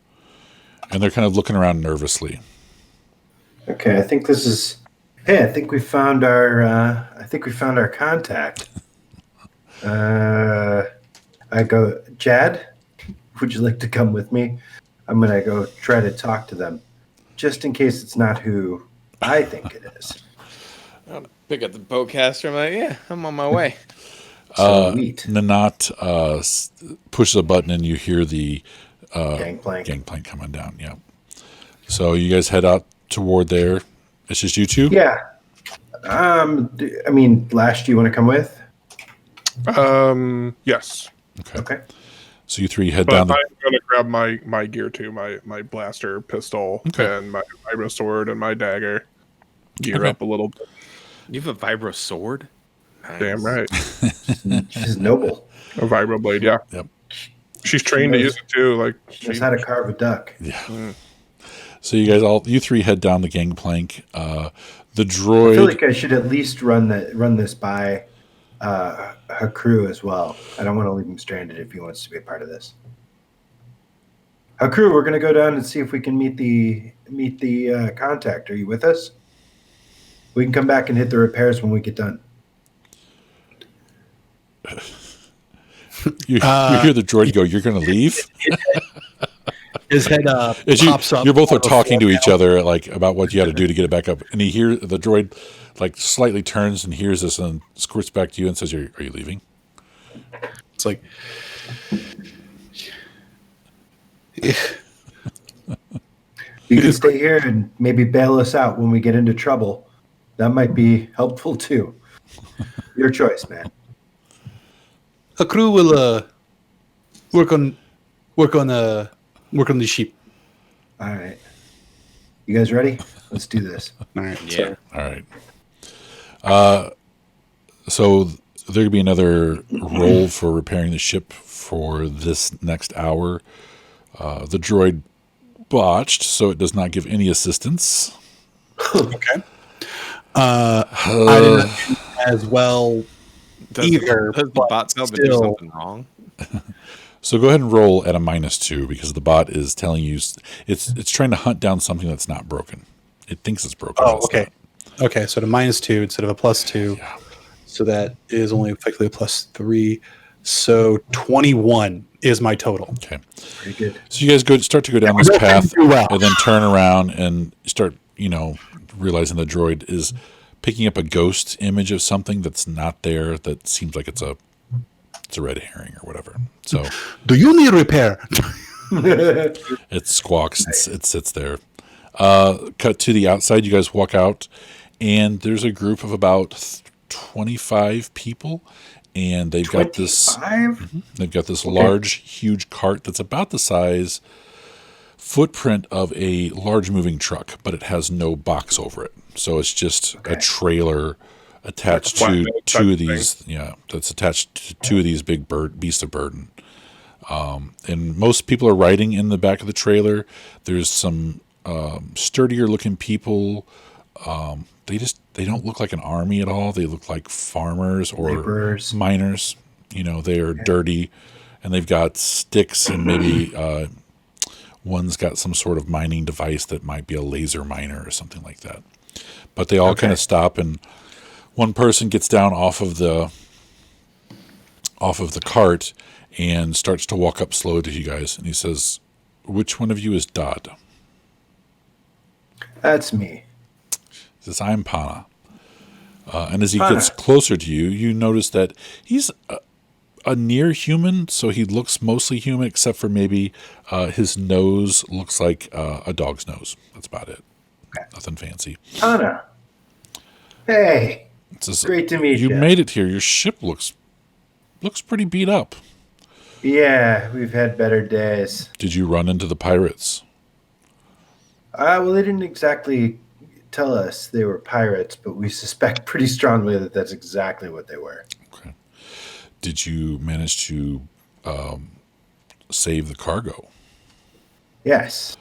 and they're kind of looking around nervously. Okay, I think this is. Hey, I think we found our. I think we found our contact. I go, Chad. Would you like to come with me? I'm gonna go try to talk to them, just in case it's not who I think it is. I'll pick up the bowcaster. I'm like, yeah, I'm on my way. Sweet. Nanat pushes a button, and you hear the Gangplank. coming down. Yeah. So you guys head out toward there. It's just you two? Yeah. I mean, Lash, do you want to come with? Yes. Okay. So you three head But down. I'm going to grab my gear too, my blaster, pistol, Okay. and my vibro sword and my dagger. Gear Okay. up a little bit. You have a vibro sword? Nice. Damn right. She's noble. A vibro blade, yeah. Yep. She's trained to use it too. Like She knows how to carve a duck. Yeah. So you three head down the gangplank. The I droid. feel like I should at least run this by her crew as well. I don't want to leave him stranded if he wants to be a part of this. Her crew, we're gonna go down and see if we can meet the contact. Are you with us? We can come back and hit the repairs when we get done. you hear the droid go, "You're going to leave?" his head As pops up. you're both are talking to each other like about what you got to do to get it back up, and he hears the droid like slightly turns and hears this and squirts back to you and says, "Are you leaving?" It's like, You can stay here and maybe bail us out when we get into trouble. That might be helpful too. Your choice, man. a crew will work on the sheep. All right. You guys ready? Let's do this. All right. Yeah. All right. So there could be another roll for repairing the ship for this next hour. The droid botched, so it does not give any assistance. Okay. I didn't as well either. Does the but bot tell me to do still- something wrong? So go ahead and roll at a -2 because the bot is telling you it's trying to hunt down something that's not broken. It thinks it's broken. but Oh, it's okay. not. Okay, so the -2 instead of a +2. Yeah. So that is only effectively a +3. So 21 is my total. Okay. Pretty good. So you guys start to go down we're this not doing path too well. and then turn around and start, realizing the droid is picking up a ghost image of something that's not there. That seems like it's a red herring or whatever. So Do you need repair? it squawks. It sits there. Cut to the outside. You guys walk out, and there's a group of about 25 people, and they've got this. 25? They've got this large, huge cart that's about the size footprint of a large moving truck, but it has no box over it. So it's just a trailer attached Like a to flatbed type two of of thing. these. Yeah, that's attached to two of these big beasts of burden. And most people are riding in the back of the trailer. There's some sturdier looking people. They don't look like an army at all. They look like farmers or Laborers. miners. They are dirty, and they've got sticks, and maybe one's got some sort of mining device that might be a laser miner or something like that. But they all kind of stop, and one person gets down off of the cart, and starts to walk up slowly to you guys. And he says, "Which one of you is Dodd?" That's me. He says, "I'm Pana." And as he gets closer to you, you notice that he's a near human, so he looks mostly human, except for maybe his nose looks like a dog's nose. That's about it. Nothing fancy. Anna. Hey. Says, great to meet you. you. You made it here. Your ship looks pretty beat up. Yeah, we've had better days. Did you run into the pirates? Well, they didn't exactly tell us they were pirates, but we suspect pretty strongly that that's exactly what they were. Okay. Did you manage to save the cargo? Yes.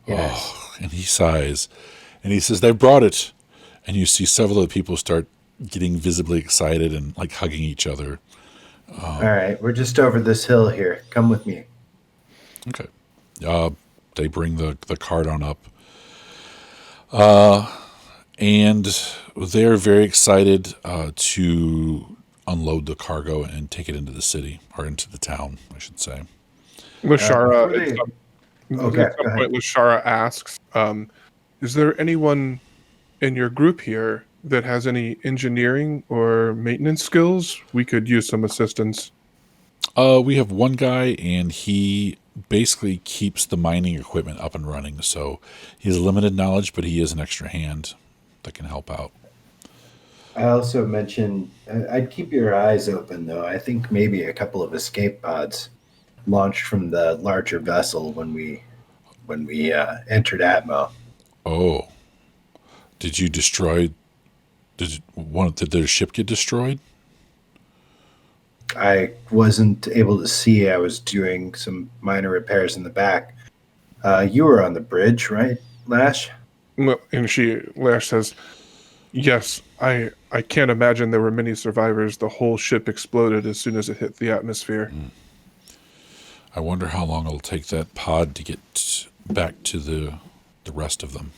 Oh, and he sighs, and he says, "They brought it." And you see several of the people start getting visibly excited and like hugging each other. All right, we're just over this hill here. Come with me. Okay. They bring the cart on up. And they're very excited to unload the cargo and take it into the city, or into the town, I should say. Lashara, Okay, at some go point, ahead. Lashara asks, is there anyone in your group here that has any engineering or maintenance skills? We could use some assistance. We have one guy, and he basically keeps the mining equipment up and running. So he has limited knowledge, but he is an extra hand that can help out. I also mentioned I'd keep your eyes open, though. I think maybe a couple of escape pods launched from the larger vessel when we entered Atmo. Oh, did you destroy? Did their ship get destroyed? I wasn't able to see. I was doing some minor repairs in the back. You were on the bridge, right, Lash? Well, and Lash says, yes, I can't imagine there were many survivors. The whole ship exploded as soon as it hit the atmosphere. I wonder how long it'll take that pod to get back to the rest of them.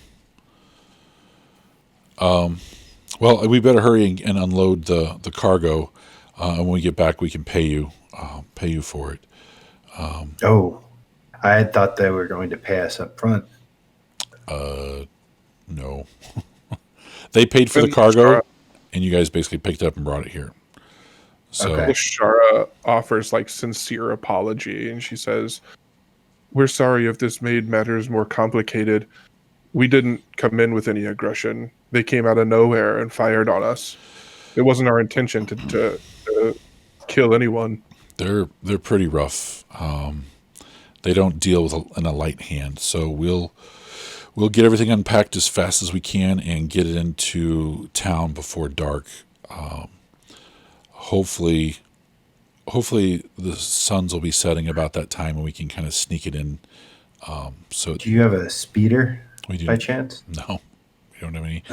Well, we better hurry and unload the cargo. And when we get back, we can pay you for it. Oh, I had thought they were going to pay us up front. No. They paid for the cargo, and you guys basically picked it up and brought it here. So Okay. Lashara offers like sincere apology, and she says, we're sorry if this made matters more complicated. We didn't come in with any aggression. They came out of nowhere and fired on us. It wasn't our intention to kill anyone. they're pretty rough. They don't deal with in a light hand. So we'll get everything unpacked as fast as we can and get it into town before dark. Hopefully the suns will be setting about that time, and we can kind of sneak it in. So Do you have a speeder we do by chance? No, we don't have any.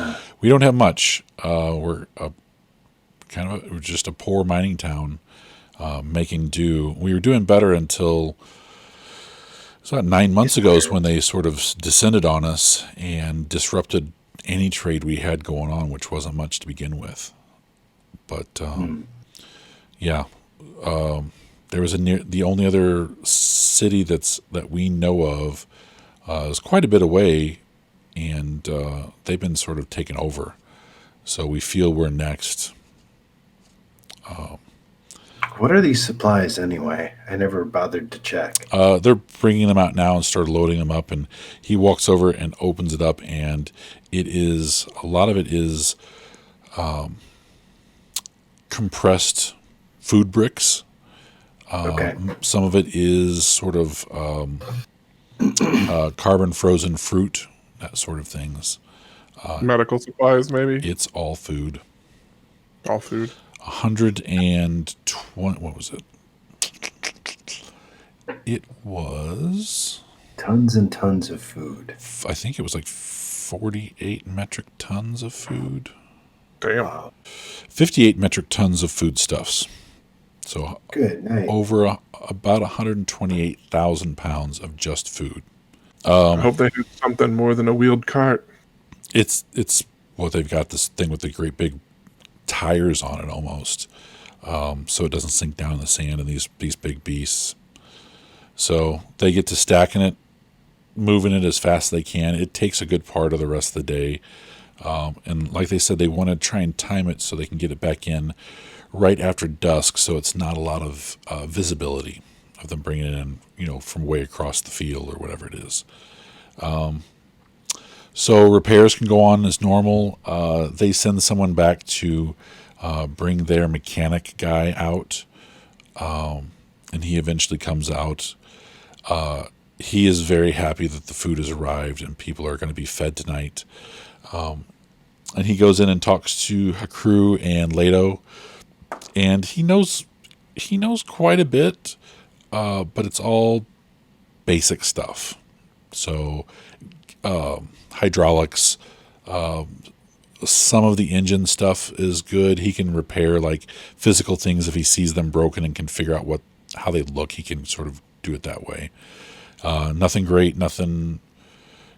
We don't have much. We're we're just a poor mining town, making do. We were doing better until it's about 9 months ago is when they sort of descended on us and disrupted any trade we had going on, which wasn't much to begin with. But yeah, there was the only other city that we know of is quite a bit away, and they've been sort of taken over. So we feel we're next. What are these supplies anyway? I never bothered to check. They're bringing them out now and start loading them up, and he walks over and opens it up, and a lot of it is compressed food bricks. Okay. Some of it is sort of carbon frozen fruit, that sort of things. Medical supplies, maybe? It's all food. All food. 120. What was it? It was. Tons and tons of food. I think it was like 48 metric tons of food. Damn. Wow. 58 metric tons of foodstuffs. So Good night. over about 128,000 pounds of just food. I hope they do something more than a wheeled cart. It's they've got this thing with the great big tires on it almost. so it doesn't sink down in the sand and these big beasts. So they get to stacking it, moving it as fast as they can. It takes a good part of the rest of the day. And like they said, they want to try and time it so they can get it back in right after dusk, so it's not a lot of visibility of them bringing it in, from way across the field or whatever it is. So repairs can go on as normal. They send someone back to bring their mechanic guy out, and he eventually comes out. He is very happy that the food has arrived and people are going to be fed tonight. And he goes in and talks to Hakru and Leto, and he knows quite a bit, but it's all basic stuff. So hydraulics, some of the engine stuff is good. He can repair like physical things if he sees them broken and can figure out how they look. He can sort of do it that way. Nothing great, nothing.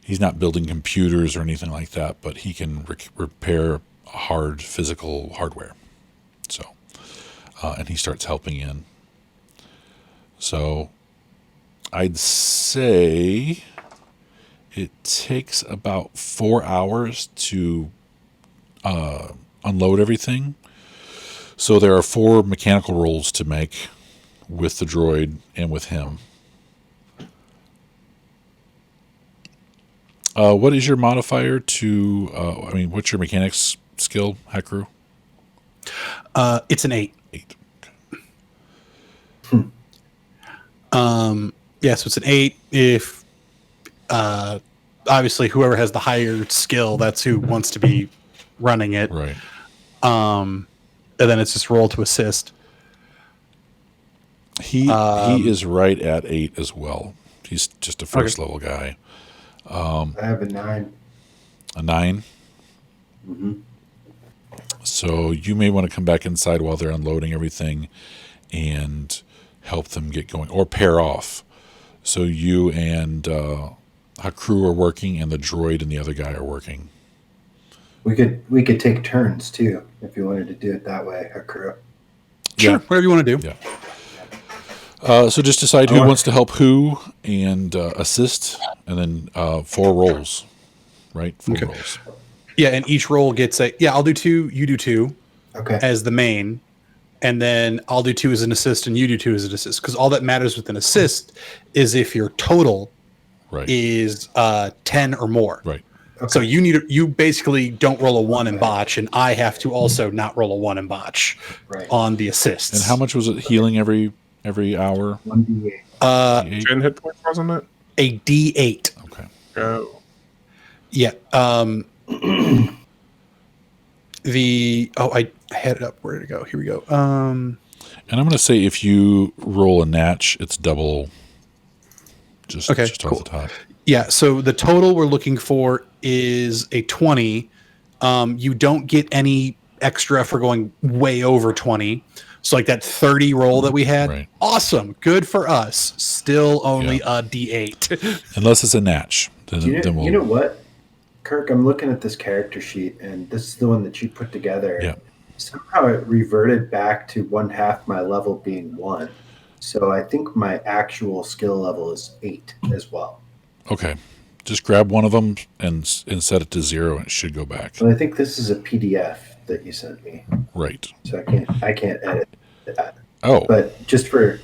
He's not building computers or anything like that, but he can repair hard physical hardware. So, and he starts helping in. So, I'd say it takes about 4 hours to unload everything. So there are 4 mechanical rolls to make with the droid and with him. What is your modifier to, what's your mechanics skill, Hakru? It's an 8. 8. Okay. So it's an 8. If, obviously whoever has the higher skill, that's who wants to be running it. Right. And then it's just roll to assist. He is right at 8 as well. He's just a first level guy. I have a 9. A 9? Mm-hmm. So you may want to come back inside while they're unloading everything and help them get going, or pair off. So you and Hakru are working, and the droid and the other guy are working. We could take turns too if you wanted to do it that way, Hakru. Sure, Yeah. whatever you want to do. Yeah. So just decide who wants to help who and assist, and then 4 rolls, right? 4 Okay. rolls. Yeah, and each roll gets I'll do 2, you do 2 Okay. as the main, and then I'll do 2 as an assist and you do 2 as an assist. Because all that matters with an assist is if your total Right. is 10 or more. Right. Okay. So you basically don't roll a 1 and botch, and I have to also not roll a 1 and botch Right. on the assists. And how much was it healing every hour? 1d8. 10 hit points, wasn't it? A D8. Okay. Go. Yeah. I had it up. Where did it go? Here we go. And I'm going to say if you roll a natch, it's double. Just Okay, off cool. the top. Yeah, so the total we're looking for is a 20. You don't get any extra for going way over 20. So like that 30 roll that we had, Right. awesome, good for us. Still only a D8. Unless it's a natch. Then we'll, You know what, Kirk? I'm looking at this character sheet, and this is the one that you put together. Yeah. Somehow it reverted back to 1/2 my level being 1. So I think my actual skill level is 8 as well. Okay. Just grab one of them and set it to 0, and it should go back. But I think this is a PDF that you sent me, Right. so I can't edit that. Oh, But just for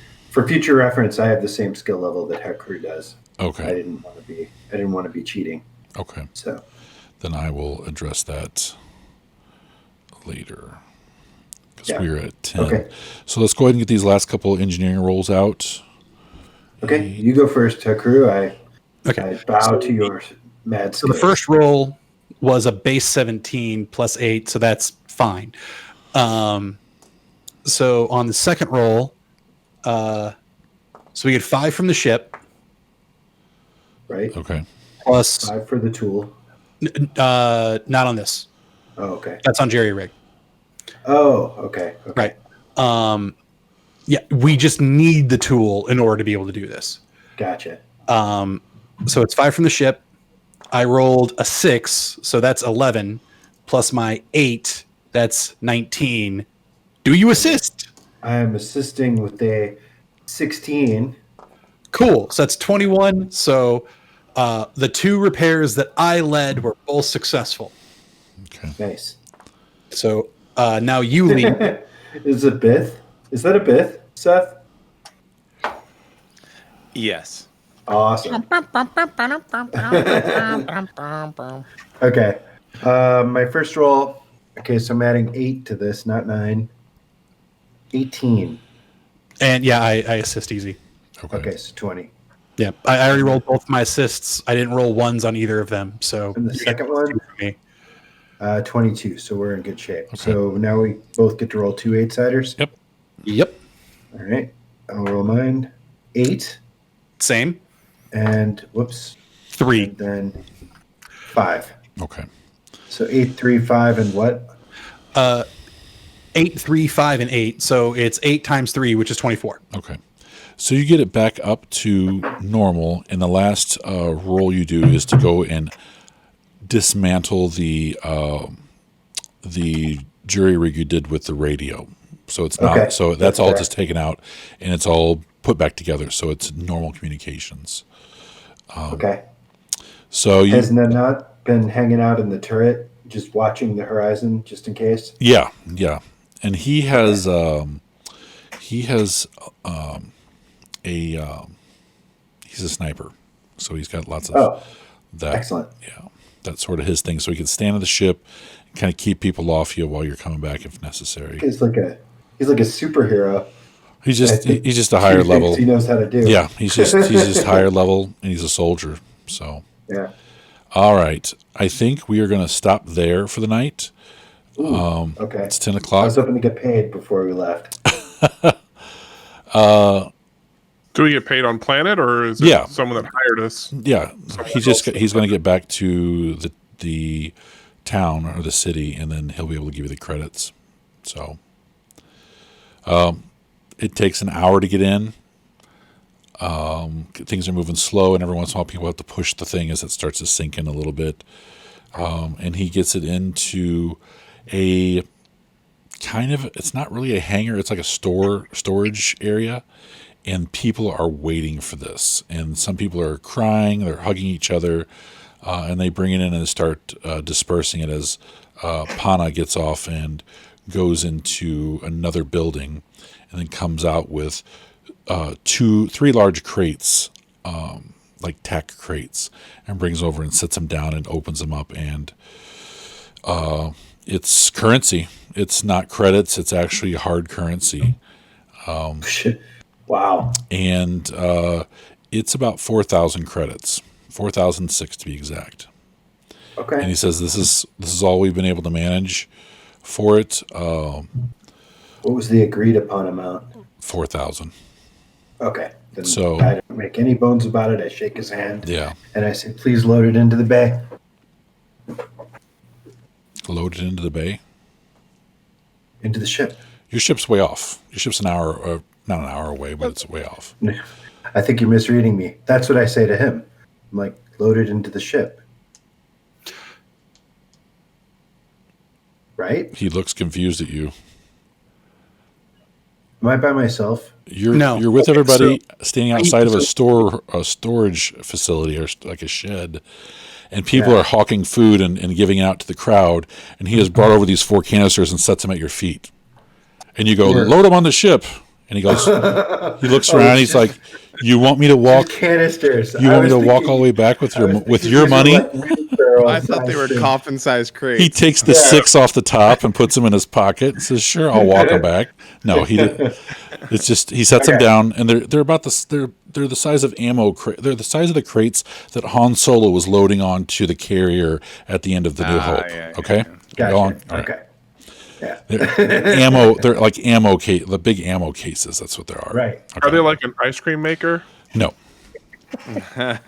future reference, I have the same skill level that Hakru does. I okay. didn't want to be cheating. Okay. So Then I will address that later. Because Yeah. we're at 10. Okay. So let's go ahead and get these last couple engineering rolls out. okay, you go first, Hakru. I bow to your mad So skill. the first roll was a base 17 plus 8, so that's fine. So on the second roll, so we get 5 from the ship, right? Okay. plus 5 for the tool. not on this. Oh, okay. That's on Jerry Rig. Oh, okay. Right. Yeah, we just need the tool in order to be able to do this. Gotcha. So it's 5 from the ship. I rolled a 6, so that's 11, plus my 8, that's 19, Do you assist? I am assisting with a 16. Cool. So that's 21. So the 2 repairs that I led were both successful. Okay. Nice. So now you lead. Is it Bith? Is that a Bith, Seth? Yes. Awesome. Okay. My first roll. Okay, so I'm adding 8 to this, not 9. 18. And yeah, I assist easy. Okay, so 20. Yeah, I already rolled both my assists. I didn't roll ones on either of them. So And the you second get one? 2 for me. 22. So we're in good shape. So now we both get to roll 2 8-siders. Yep. Yep. All right. I'll roll mine. 8. Same. And whoops. 3. And then 5. Okay. So 8, 3, 5, and what? 8, 3, 5, and 8. So it's 8 times 3, which is 24. Okay. So you get it back up to normal, and the last roll you do is to go and dismantle the jury rig you did with the radio. So it's not. Okay. So that's That's all fair. just taken out, and it's all put back together. So it's normal communications. Okay. So you, Hasn't that not been hanging out in the turret, just watching the horizon, just in case? yeah, and he has he's a sniper, so he's got lots of Oh, that. excellent. Yeah, that's sort of his thing. So he can stand on the ship, and kind of keep people off you while you're coming back if necessary. He's like a superhero. He's just I think he's just a higher Two things level. he knows how to do. Yeah, he's just higher level, and he's a soldier. So Yeah. all right, I think we are going to stop there for the night. Ooh, okay. It's 10 I o'clock. was hoping to get paid before we left. Do we get paid on planet, or is it Yeah. someone that hired us? Yeah, he's going to get back to the town or the city, and then he'll be able to give you the credits. So, it takes an hour to get in. Things are moving slow, and every once in a while, people have to push the thing as it starts to sink in a little bit. And he gets it into a kind of, it's not really a hangar; it's like a storage area. And people are waiting for this. And some people are crying, they're hugging each other, and they bring it in and start dispersing it as Pana gets off and goes into another building and then comes out with 3 large crates, like tack crates, and brings over and sits them down and opens them up. And it's currency. It's not credits, it's actually hard currency. Wow. And it's about 4,000 credits, 4,006 to be exact. Okay. And he says this is all we've been able to manage for it. What was the agreed upon amount? 4,000. Okay. Then So- I don't make any bones about it. I shake his hand Yeah, and I say, please load it into the bay. loaded into the bay. Into the ship. Your ship's way off. Your ship's an hour, not an hour away, but it's way off. I think you're misreading me. That's what I say to him. I'm like, load it into the ship. Right? He looks confused at you. Am I by myself? No. You're with Okay, everybody standing outside of a so- storage facility or like a shed, and people Yeah. are hawking food and giving out to the crowd. And he has brought over these 4 canisters and sets them at your feet. And you go, Yeah. load them on the ship. And he goes, he looks around. He's like, you want me to walk? Canisters. You want me to walk all the way back with your money? I thought they were coffin-sized crates. He takes the 6 off the top and puts them in his pocket and says, "Sure, I'll walk them back." No, it's just he sets them Okay. down, and they're about they're the size of they're the size of the crates that Han Solo was loading onto the carrier at the end of the New Hope. yeah, Okay, Gotcha. Go on. All right. Okay. Yeah. They're like ammo case, the big ammo cases. That's what they are. Right. Are they like an ice cream maker? No, no,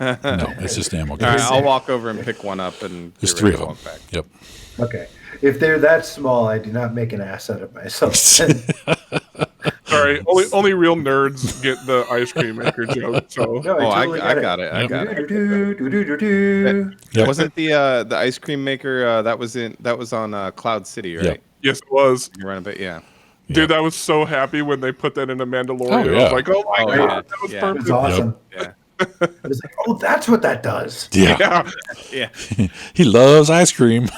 it's just ammo All right, cases. I'll walk over and pick one up and There's get 3 ready of to them. walk back. Yep. Okay. If they're that small, I do not make an ass out of myself. Sorry, only real nerds get the ice cream maker joke. So No, Oh, totally I got it. I Yep. got it. Do-do-do-do-do-do-do. Yep. Wasn't the ice cream maker that was on Cloud City, right? Yep. yes, it was. You run a bit, yeah. Dude, I was so happy when they put that in a Mandalorian. Oh, I yeah. was like, oh my Oh, god, yeah. that was Yeah. It perfect. was awesome. Yeah. It was like, oh, that's what that does. Yeah. Yeah. Yeah. He loves ice cream.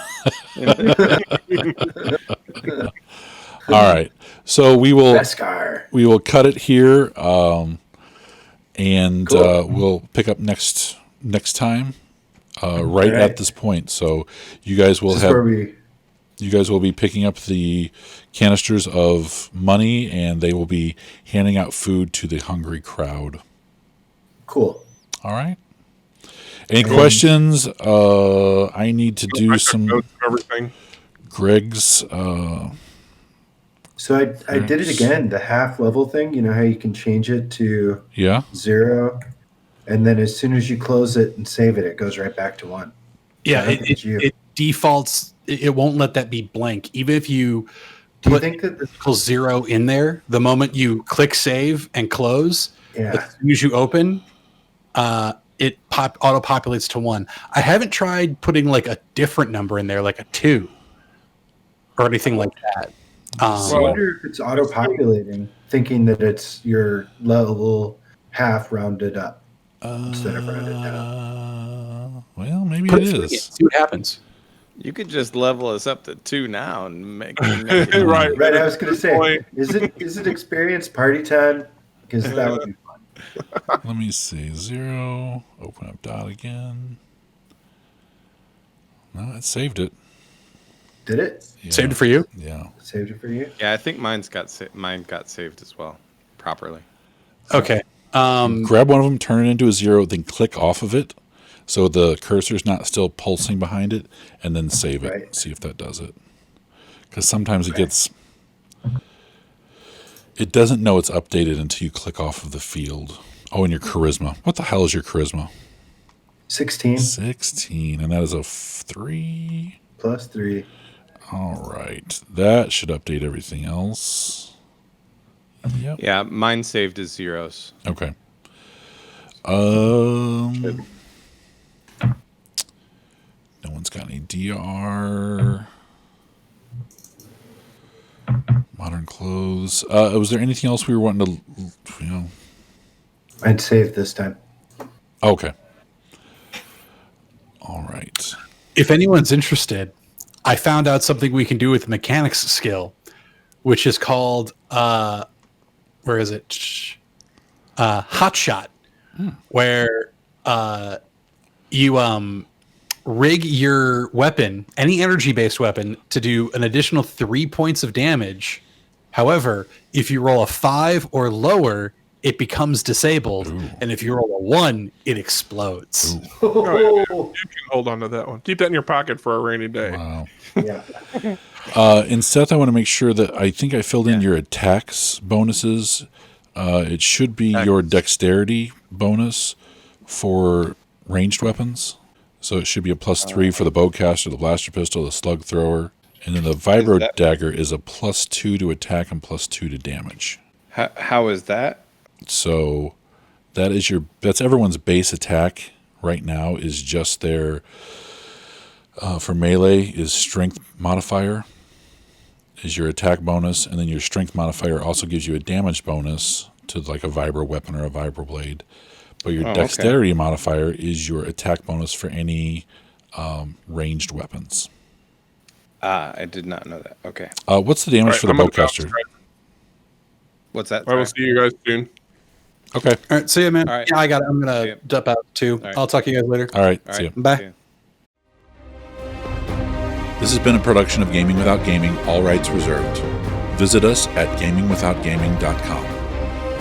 All right. So we will Beskar. cut it here, and Cool. we'll pick up next time, right Alright. at this point. So you guys will This is where be picking up the canisters of money, and they will be handing out food to the hungry crowd. Cool. All right. Any questions? I need to do I took some notes of everything. Greg's. So I did it again, the half level thing. You know how you can change it to Yeah. 0, and then as soon as you close it and save it, it goes right back to 1. Yeah, I don't think it defaults. It won't let that be blank. Even if you Do you put think that physical 0 in there, the moment you click save and close, Yeah. as soon as you open, it auto populates to 1. I haven't tried putting like a different number in there, like a 2 or anything like that. I wonder if it's auto populating, thinking that it's your level half rounded up instead of rounded down. Well, maybe Put it it through is. again, see what happens. You could just level us up to 2 now and make Right. Right, I was gonna say, Point. is it experience party time? Because that would be fun. Let me see. 0. Open up dot again. No, it saved it. Did it? Yeah. Saved it for you. Yeah. Saved it for you? Yeah, I think mine got saved as well, properly. Okay. Grab one of them, turn it into a 0, then click off of it, so the cursor's not still pulsing behind it, and then save it. Right. See if that does it. Because sometimes it doesn't know it's updated until you click off of the field. Oh, and your charisma. What the hell is your charisma? 16 16, and that is a 3. plus 3. All right, that should update everything else. Yep. Yeah, mine saved as 0s. Okay. No one's got any DR. Modern clothes. Was there anything else we were wanting to, I'd save this time. Okay. All right. If anyone's interested, I found out something we can do with the mechanics skill, which is called where is it? Hot shot, where you rig your weapon, any energy-based weapon, to do an additional 3 points of damage. However, if you roll a 5 or lower, it becomes disabled, and if you roll a 1, it explodes. You can hold on to that one. Keep that in your pocket for a rainy day. Wow. Yeah. In Seth, I want to make sure that I think I filled in your attacks bonuses. It should be your dexterity bonus for ranged weapons. So it should be a +3 for the bowcaster, the blaster pistol, the slug thrower. And then the vibro dagger is a +2 to attack and +2 to damage. How is that? So that's everyone's base attack right now, is just their for melee is strength modifier is your attack bonus, and then your strength modifier also gives you a damage bonus to like a vibro weapon or a vibro blade. But your dexterity modifier is your attack bonus for any ranged weapons. I did not know that. Okay. What's the damage for the bowcaster? What's that? I will see you guys soon. Okay. All right, see you, man. All right. Yeah, I got it. I'm See gonna ya. dump out too. All right. I'll talk to you guys later. All right. All See right. ya. Bye. See ya. This has been a production of Gaming Without Gaming, all rights reserved. Visit us at gamingwithoutgaming.com.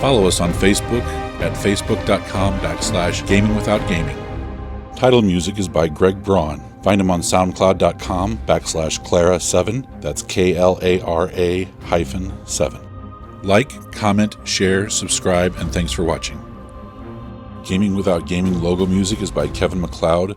Follow us on Facebook at facebook.com/gamingwithoutgaming. Title music is by Greg Braun. Find him on soundcloud.com/Clara7. That's KLARA-7. Like, comment, share, subscribe, and thanks for watching. Gaming Without Gaming logo music is by Kevin MacLeod.